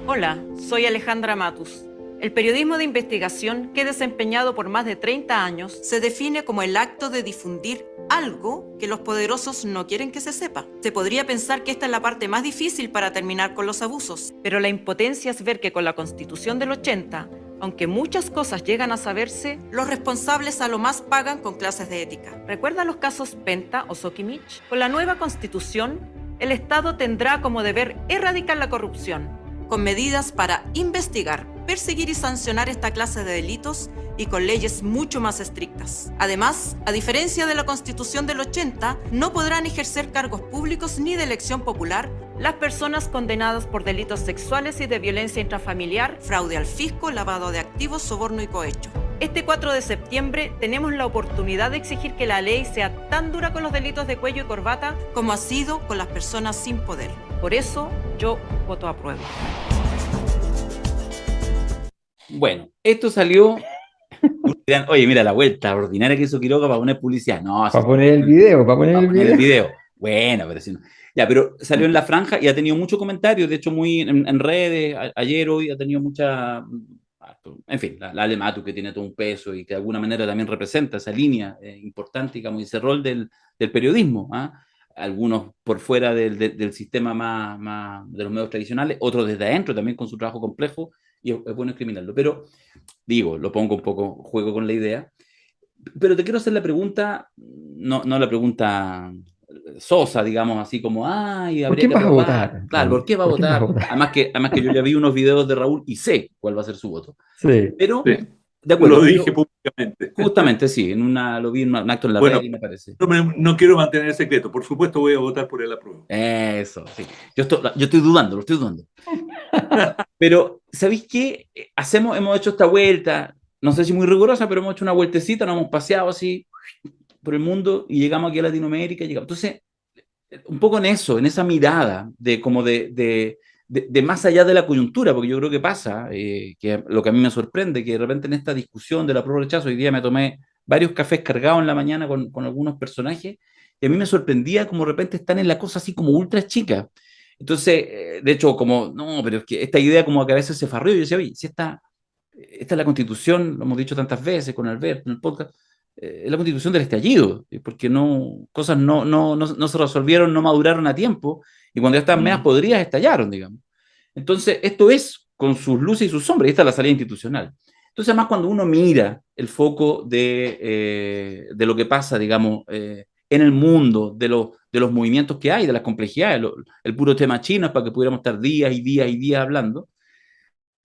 Hola, soy Alejandra Matus. El periodismo de investigación, que he desempeñado por más de 30 años, se define como el acto de difundir algo que los poderosos no quieren que se sepa. Se podría pensar que esta es la parte más difícil para terminar con los abusos, pero la impotencia es ver que con la Constitución del 80, aunque muchas cosas llegan a saberse, los responsables a lo más pagan con clases de ética. ¿Recuerdan los casos Penta o Sokimich? Con la nueva Constitución, el Estado tendrá como deber erradicar la corrupción, con medidas para investigar, perseguir y sancionar esta clase de delitos y con leyes mucho más estrictas. Además, a diferencia de la Constitución del 80, no podrán ejercer cargos públicos ni de elección popular las personas condenadas por delitos sexuales y de violencia intrafamiliar, fraude al fisco, lavado de activos, soborno y cohecho. Este 4 de septiembre tenemos la oportunidad de exigir que la ley sea tan dura con los delitos de cuello y corbata como ha sido con las personas sin poder. Por eso, yo voto a prueba. Bueno, esto salió. Oye, mira la vuelta ordinaria que hizo Quiroga para poner publicidad. No, Para poner el video, para poner para el poner el video. video. Bueno, pero si no. Ya, pero salió en la franja y ha tenido muchos comentarios, de hecho, muy en redes. Ayer, hoy, ha tenido mucha. En fin, la Ale Matu, que tiene todo un peso y que de alguna manera también representa esa línea importante, digamos, y ese rol del periodismo. ¿Ah? Algunos por fuera del sistema más de los medios tradicionales, otros desde adentro también con su trabajo complejo, y es bueno discriminarlo. Pero digo, lo pongo un poco, juego con la idea. Pero te quiero hacer la pregunta, no la pregunta sosa, digamos, así como, ay, ¿Por habría quién que vas a aprobar. votar, Claro, Raúl? ¿por qué va a ¿Por quién vas a votar? votar? Además que yo ya vi unos videos de Raúl y sé cuál va a ser su voto. Sí. Pero, Sí, de acuerdo, lo dije pero públicamente. justamente sí, lo vi en un acto en la Bueno, red, me parece. no quiero mantener el secreto. Por supuesto voy a votar por el apruebo. Eso, sí. Yo estoy dudando, lo estoy dudando. Pero, ¿sabéis qué? Hemos hecho esta vuelta, no sé si muy rigurosa, pero hemos hecho una vueltecita, nos hemos paseado así por el mundo y llegamos aquí a Latinoamérica. Entonces, un poco en eso, en esa mirada de más allá de la coyuntura, porque yo creo que pasa, que lo que a mí me sorprende, que de repente en esta discusión de la prueba rechazo, hoy día me tomé varios cafés cargados en la mañana con algunos personajes, y a mí me sorprendía como de repente están en la cosa así como ultra chica. Entonces, de hecho, como, no, pero es que esta idea como que a veces se farrió, yo decía, oye, si esta es la constitución, lo hemos dicho tantas veces con Alberto en el podcast, es la constitución del estallido, porque cosas no se resolvieron, no maduraron a tiempo, y cuando ya estaban medias podridas estallaron, digamos. Entonces, esto es con sus luces y sus sombras, y esta es la salida institucional. Entonces, además, cuando uno mira el foco de lo que pasa, digamos, en el mundo, de los movimientos que hay, de las complejidades. El puro tema chino es para que pudiéramos estar días y días y días hablando.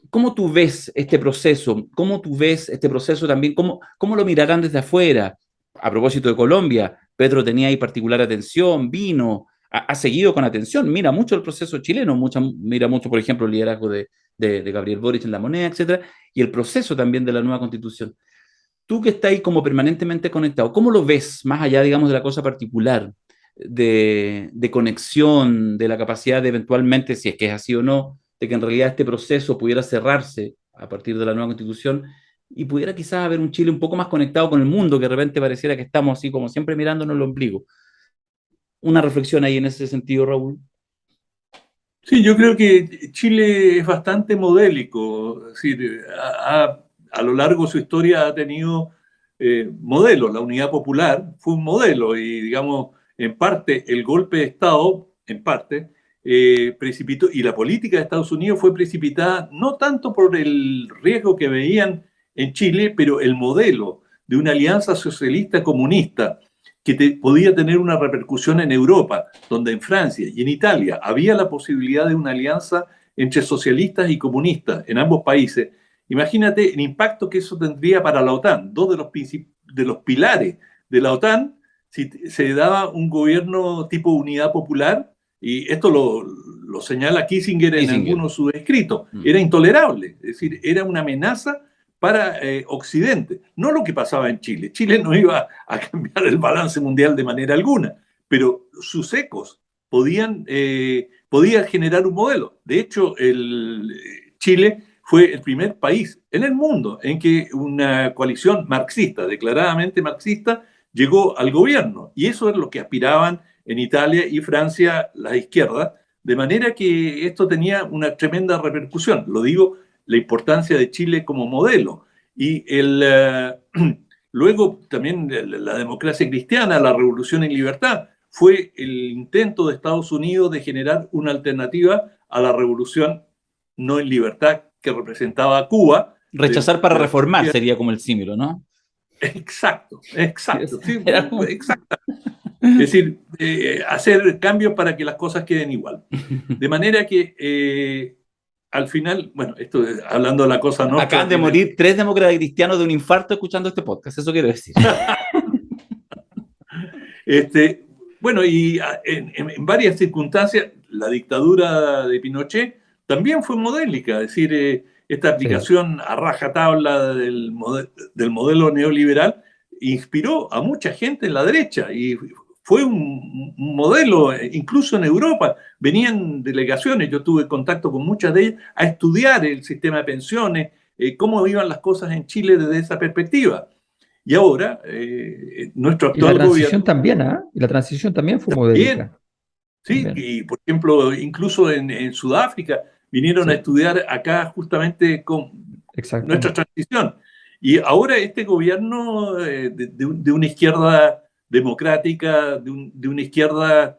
¿Cómo tú ves este proceso? ¿Cómo tú ves este proceso también? ¿Cómo lo mirarán desde afuera? A propósito de Colombia, Petro tenía ahí particular atención, vino, ha seguido con atención, mira mucho el proceso chileno, mira mucho, por ejemplo, el liderazgo de Gabriel Boric en la moneda, etcétera, y el proceso también de la nueva constitución. Tú que estás ahí como permanentemente conectado, ¿cómo lo ves más allá, digamos, de la cosa particular, de conexión, de la capacidad de eventualmente, si es que es así o no, de que en realidad este proceso pudiera cerrarse a partir de la nueva constitución y pudiera quizás haber un Chile un poco más conectado con el mundo, que de repente pareciera que estamos así como siempre mirándonos el ombligo? Una reflexión ahí en ese sentido, Raúl. Sí, yo creo que Chile es bastante modélico, es decir, a lo largo de su historia ha tenido modelos. La Unidad Popular fue un modelo y, digamos, en parte el golpe de Estado, en parte, precipitó, y la política de Estados Unidos fue precipitada no tanto por el riesgo que veían en Chile, pero el modelo de una alianza socialista comunista que podía tener una repercusión en Europa, donde en Francia y en Italia había la posibilidad de una alianza entre socialistas y comunistas en ambos países. Imagínate el impacto que eso tendría para la OTAN. Dos de los pilares de la OTAN, si se daba un gobierno tipo unidad popular, y esto lo señala Kissinger en algunos de sus escritos, era intolerable, es decir, era una amenaza para Occidente. No lo que pasaba en Chile. Chile no iba a cambiar el balance mundial de manera alguna, pero sus ecos podían generar un modelo. De hecho, Chile fue el primer país en el mundo en que una coalición marxista, declaradamente marxista, llegó al gobierno. Y eso es lo que aspiraban en Italia y Francia las izquierdas, de manera que esto tenía una tremenda repercusión. Lo digo, la importancia de Chile como modelo. Y luego también la democracia cristiana, la revolución en libertad, fue el intento de Estados Unidos de generar una alternativa a la revolución no en libertad que representaba a Cuba. Rechazar para reformar sería como el símil, ¿no? Exacto. Sí, exacto. Es decir, hacer cambios para que las cosas queden igual. De manera que al final, bueno, esto hablando de la cosa no. Acaban de morir 3 demócratas cristianos de un infarto escuchando este podcast, eso quiero decir. Bueno, y en varias circunstancias, la dictadura de Pinochet también fue modélica, es decir, esta aplicación a rajatabla del modelo neoliberal inspiró a mucha gente en la derecha y fue un modelo, incluso en Europa, venían delegaciones, yo tuve contacto con muchas de ellas, a estudiar el sistema de pensiones, cómo iban las cosas en Chile desde esa perspectiva. Y ahora, nuestro actual gobierno... Y la transición también fue modélica. Sí, y por ejemplo, incluso en Sudáfrica vinieron a estudiar acá justamente con nuestra transición. Y ahora este gobierno de una izquierda democrática, de una izquierda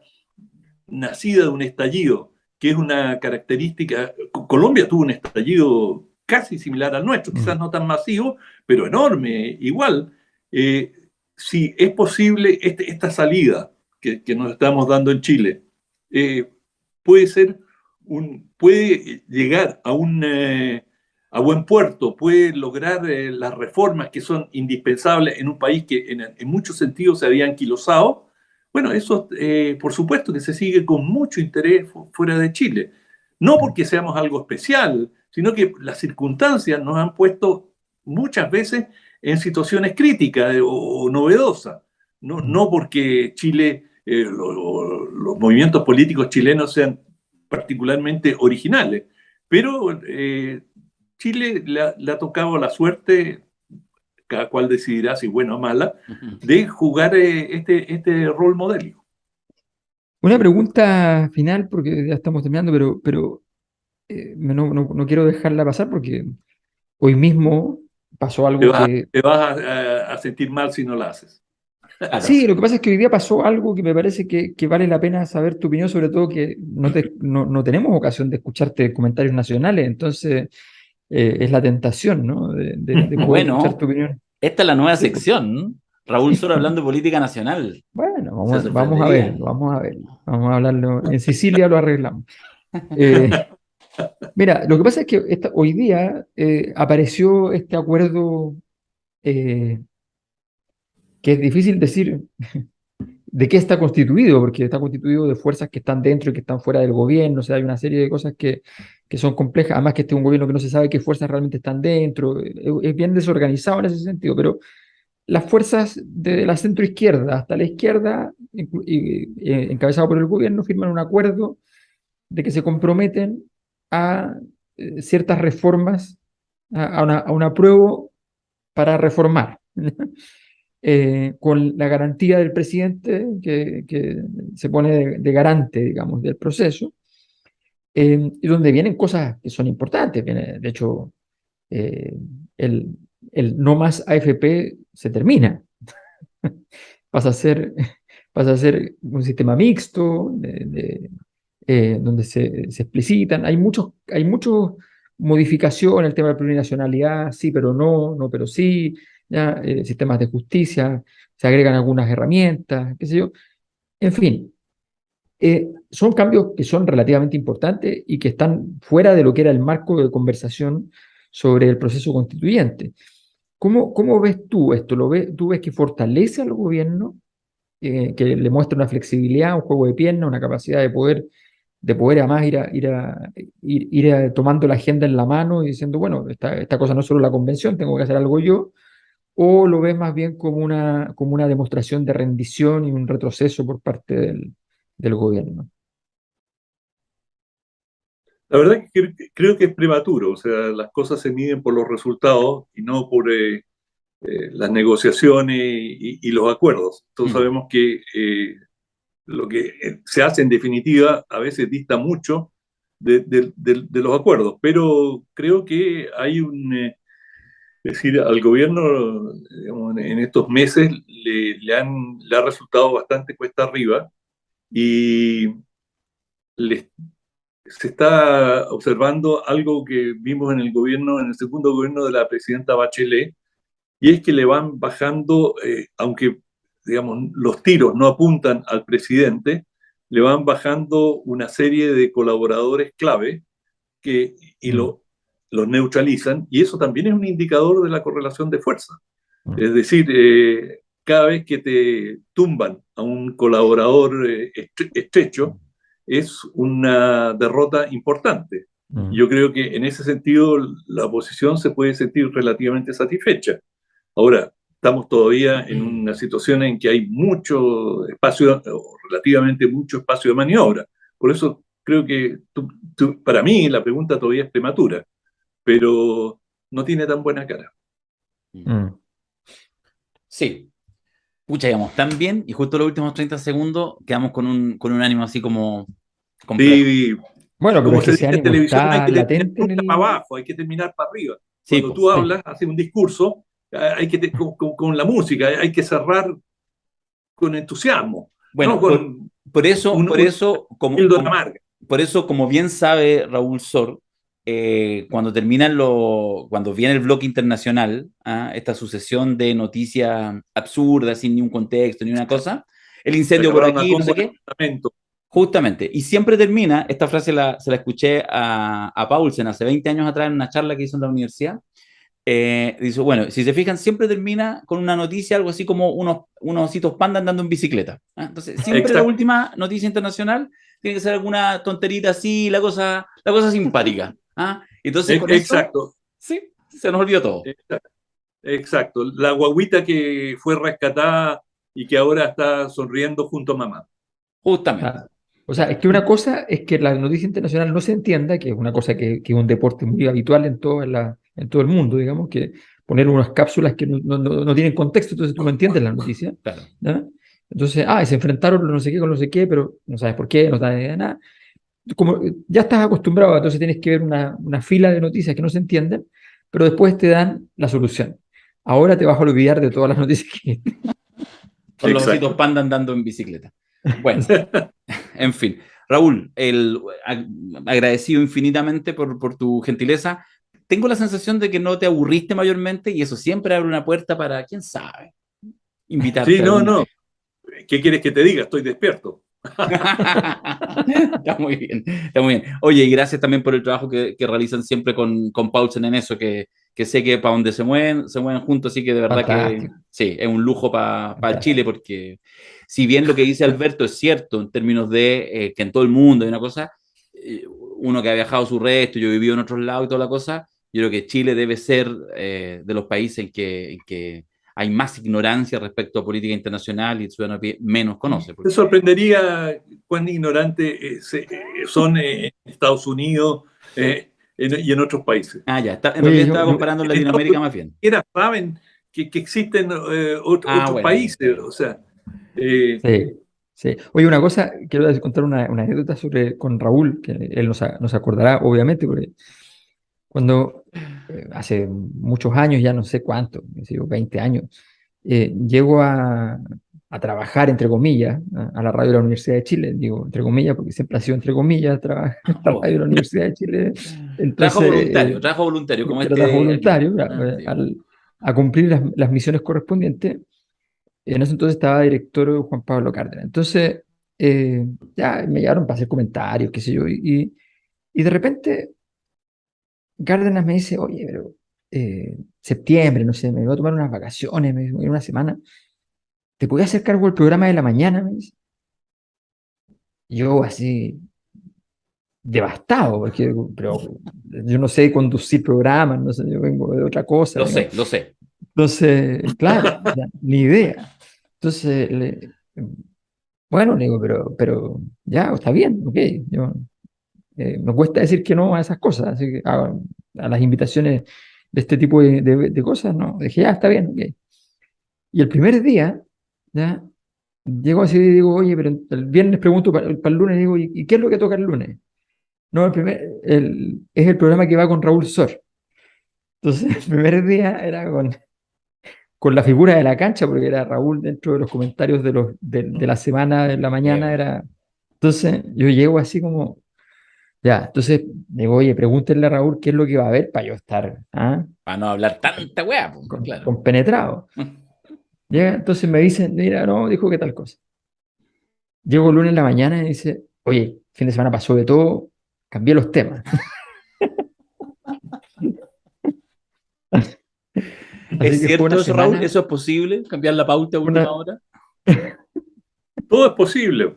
nacida de un estallido, que es una característica. Colombia tuvo un estallido casi similar al nuestro, quizás no tan masivo, pero enorme, igual. Si es posible esta salida que nos estamos dando en Chile, puede llegar a buen puerto, puede lograr las reformas que son indispensables en un país que en muchos sentidos se había anquilosado. Bueno, eso por supuesto que se sigue con mucho interés fuera de Chile. No porque seamos algo especial, sino que las circunstancias nos han puesto muchas veces en situaciones críticas o novedosas. No porque Chile, los movimientos políticos chilenos sean particularmente originales, pero Chile le ha tocado la suerte, cada cual decidirá si buena o mala, de jugar este rol modélico. Una pregunta final, porque ya estamos terminando, pero no quiero dejarla pasar porque hoy mismo pasó algo te vas a sentir mal si no la haces. Sí, lo que pasa es que hoy día pasó algo que me parece que vale la pena saber tu opinión, sobre todo que no tenemos ocasión de escucharte comentarios nacionales, entonces es la tentación, ¿no? De poder escuchar tu opinión. Esta es la nueva sección, ¿no? Raúl Sor hablando de política nacional. Bueno, Se vamos a verlo, sorprendería. vamos a verlo. Vamos a hablarlo. En Sicilia lo arreglamos. Eh, Mira, lo que pasa es que hoy día apareció este acuerdo eh, que es difícil decir de qué está constituido, porque está constituido de fuerzas que están dentro y que están fuera del gobierno. O sea, hay una serie de cosas que son complejas. Además que este es un gobierno que no se sabe qué fuerzas realmente están dentro. Es bien desorganizado en ese sentido, pero las fuerzas de la centroizquierda hasta la izquierda, encabezado por el gobierno, firman un acuerdo de que se comprometen a ciertas reformas, a un apruebo para reformar, con la garantía del presidente que se pone de garante, digamos, del proceso, y donde vienen cosas que son importantes. Viene, de hecho, eh, el, el no más AFP se termina. Pasa a ser, pasa a ser un sistema mixto, donde se explicitan. Hay muchos modificaciones, el tema de la plurinacionalidad, sí, pero no, no, pero sí, ya, sistemas de justicia, se agregan algunas herramientas, qué sé yo. En fin, son cambios que son relativamente importantes y que están fuera de lo que era el marco de conversación sobre el proceso constituyente. ¿Cómo ves tú esto? ¿Tú ves que fortalece al gobierno, que le muestra una flexibilidad, un juego de piernas, una capacidad de poder además tomando la agenda en la mano y diciendo, bueno, esta cosa no es solo la convención, tengo que hacer algo yo? ¿O lo ves más bien como una demostración de rendición y un retroceso por parte del gobierno? La verdad es que creo que es prematuro, o sea, las cosas se miden por los resultados y no por las negociaciones y los acuerdos. Todos Mm. sabemos que lo que se hace en definitiva a veces dista mucho de los acuerdos, pero creo que hay es decir, al gobierno, digamos, en estos meses le ha resultado bastante cuesta arriba y les, se está observando algo que vimos en el gobierno, en el segundo gobierno de la presidenta Bachelet, y es que le van bajando, aunque digamos los tiros no apuntan al presidente, le van bajando una serie de colaboradores clave que, y Mm, los neutralizan, y eso también es un indicador de la correlación de fuerza. mm, Es decir, cada vez que te tumban a un colaborador estrecho, es una derrota importante. mm, Yo creo que en ese sentido la oposición se puede sentir relativamente satisfecha. Ahora, estamos todavía en una situación en que hay mucho espacio, o relativamente mucho espacio de maniobra. Por eso creo que para mí la pregunta todavía es prematura, pero no tiene tan buena cara. mm. Sí, pucha, digamos, tan bien, y justo los últimos 30 segundos quedamos con un ánimo así como complejo. Sí, Bueno, pero como es que se ese dice en ánimo televisión, hay está que terminar latente en nunca para el... abajo, hay que terminar para arriba. Sí, Cuando pues. tú Sí. hablas, haces un discurso, con la música, hay que cerrar con entusiasmo, no Bueno, por, con por eso, por una eso, píldora amarga. por eso, como bien sabe Raúl Sor, cuando viene el bloque internacional, esta sucesión de noticias absurdas, sin ni un contexto, ni una cosa, el Se incendio por agarraron a aquí, no sé combo en el qué, Parlamento. justamente, y siempre termina, esta frase se la escuché a Paulsen hace 20 años atrás en una charla que hizo en la universidad. Dice, bueno, si se fijan, siempre termina con una noticia, algo así como unos ositos panda andando en bicicleta. Entonces, siempre la Exacto, última noticia internacional tiene que ser alguna tonterita así, la cosa simpática. Entonces, con eso, exacto, sí, se nos olvidó todo. exacto. La guaguita que fue rescatada y que ahora está sonriendo junto a mamá. Justamente. Ah, o sea, es que una cosa es que la noticia internacional no se entienda, que es una cosa que es un deporte muy habitual en todo el mundo, digamos, que poner unas cápsulas que no tienen contexto, entonces tú no entiendes la noticia, Claro. ¿ya? Entonces, se enfrentaron los no sé qué con no sé qué, pero no sabes por qué, no sabes nada. Como ya estás acostumbrado, entonces tienes que ver una fila de noticias que no se entienden, pero después te dan la solución. Ahora te vas a olvidar de todas las noticias que... Son los ositos Exacto. panda andando en bicicleta. Bueno, en fin. Raúl, agradecido infinitamente por tu gentileza. Tengo la sensación de que no te aburriste mayormente y eso siempre abre una puerta para, quién sabe, invitarte Sí, no, algún no. té. ¿Qué quieres que te diga? Estoy despierto. Está muy bien, está muy bien. Oye, y gracias también por el trabajo que realizan siempre con Paulsen en eso, que sé que para donde se mueven juntos, así que de verdad que Fantástico, sí, es un lujo para Chile, fantástico. porque si bien lo que dice Alberto es cierto en términos de que en todo el mundo hay una cosa, uno que ha viajado su resto, yo he vivido en otros lados y toda la cosa, yo creo que Chile debe ser de los países en que hay más ignorancia respecto a política internacional y el ciudadano a pie menos conoce. Te sorprendería cuán ignorantes son en Estados Unidos y en otros países. Ah, ya, en Oye, realidad estaba comparando en En Estados Latinoamérica Unidos más ni bien. siquiera saben que existen Ah, otros bueno, ya está países. bien. O sea, eh, sí, sí. Oye, una cosa, quiero contar una anécdota con Raúl, que él nos acordará, obviamente, porque cuando hace muchos años, ya no sé cuánto, qué sé yo, 20 años, llego a trabajar, entre comillas, a la radio de la Universidad de Chile. Digo, entre comillas, porque siempre ha sido entre comillas, trabajar en la radio de la Universidad de Chile. Entonces, Trabajo voluntario, como era trabajo este aquí. voluntario, Ah, sí. a cumplir las misiones correspondientes. En ese entonces estaba director Juan Pablo Cárdenas. Entonces, ya me llegaron para hacer comentarios, qué sé yo, y de repente Cárdenas me dice, oye, pero septiembre, no sé, me voy a tomar unas vacaciones, me voy a ir una semana, ¿te podía hacer cargo del programa de la mañana? Me dice. Yo así, devastado, porque, pero yo no sé conducir programas, no sé, yo vengo de otra cosa, Lo digamos. sé, lo sé. Entonces, claro, ya, ni idea. Entonces, bueno, le digo, pero ya, está bien, ok. Yo, me cuesta decir que no a esas cosas, así que a las invitaciones de este tipo de cosas, no. Dije, ya, está bien, ok. Y el primer día, ya, llego así y digo, oye, pero el viernes pregunto para el lunes, digo, ¿y qué es lo que toca el lunes? No, es el programa que va con Raúl Sor. Entonces, el primer día era con la figura de la cancha, porque era Raúl dentro de los comentarios de la semana, de la mañana, Bien. era. Entonces, yo llego así como, ya, entonces digo, oye, pregúntenle a Raúl qué es lo que va a haber para yo estar Para no hablar tanta weá, pues, claro. compenetrado. Llega, entonces me dicen, mira, no, dijo que tal cosa. Llego el lunes en la mañana y dice, oye, fin de semana pasó de todo, cambié los temas. Así ¿Es que fue una cierto eso, Raúl? semana, ¿Eso es posible? ¿Cambiar la pauta a última una, hora? todo es posible.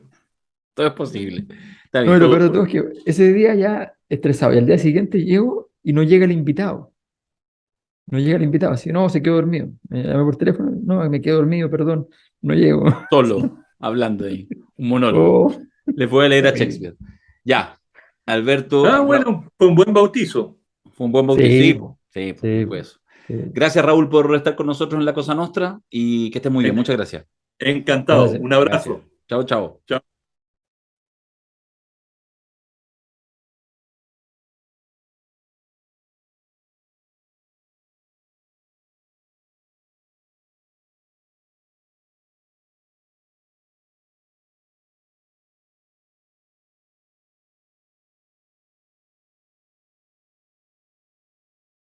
Todo es posible. Está no, y bien. lo peor de todo es que ese día ya estresado, y al día siguiente llego y no llega el invitado. No llega el invitado, así, no, se quedó dormido. Me llamé por teléfono, no, me quedé dormido, perdón, no llego. Solo, hablando ahí. Un monólogo. Oh, Les voy a leer a terrible. Shakespeare. Ya. Alberto, Ah, bueno, fue un buen bautizo. fue un buen bautizo. Sí, Sí, po, sí, sí, fue po, eso. sí. Gracias, Raúl, por estar con nosotros en La Cosa Nostra y que estés muy bien. En- Muchas gracias. Encantado. Gracias. Un Gracias. abrazo. Chao, chao. Chao.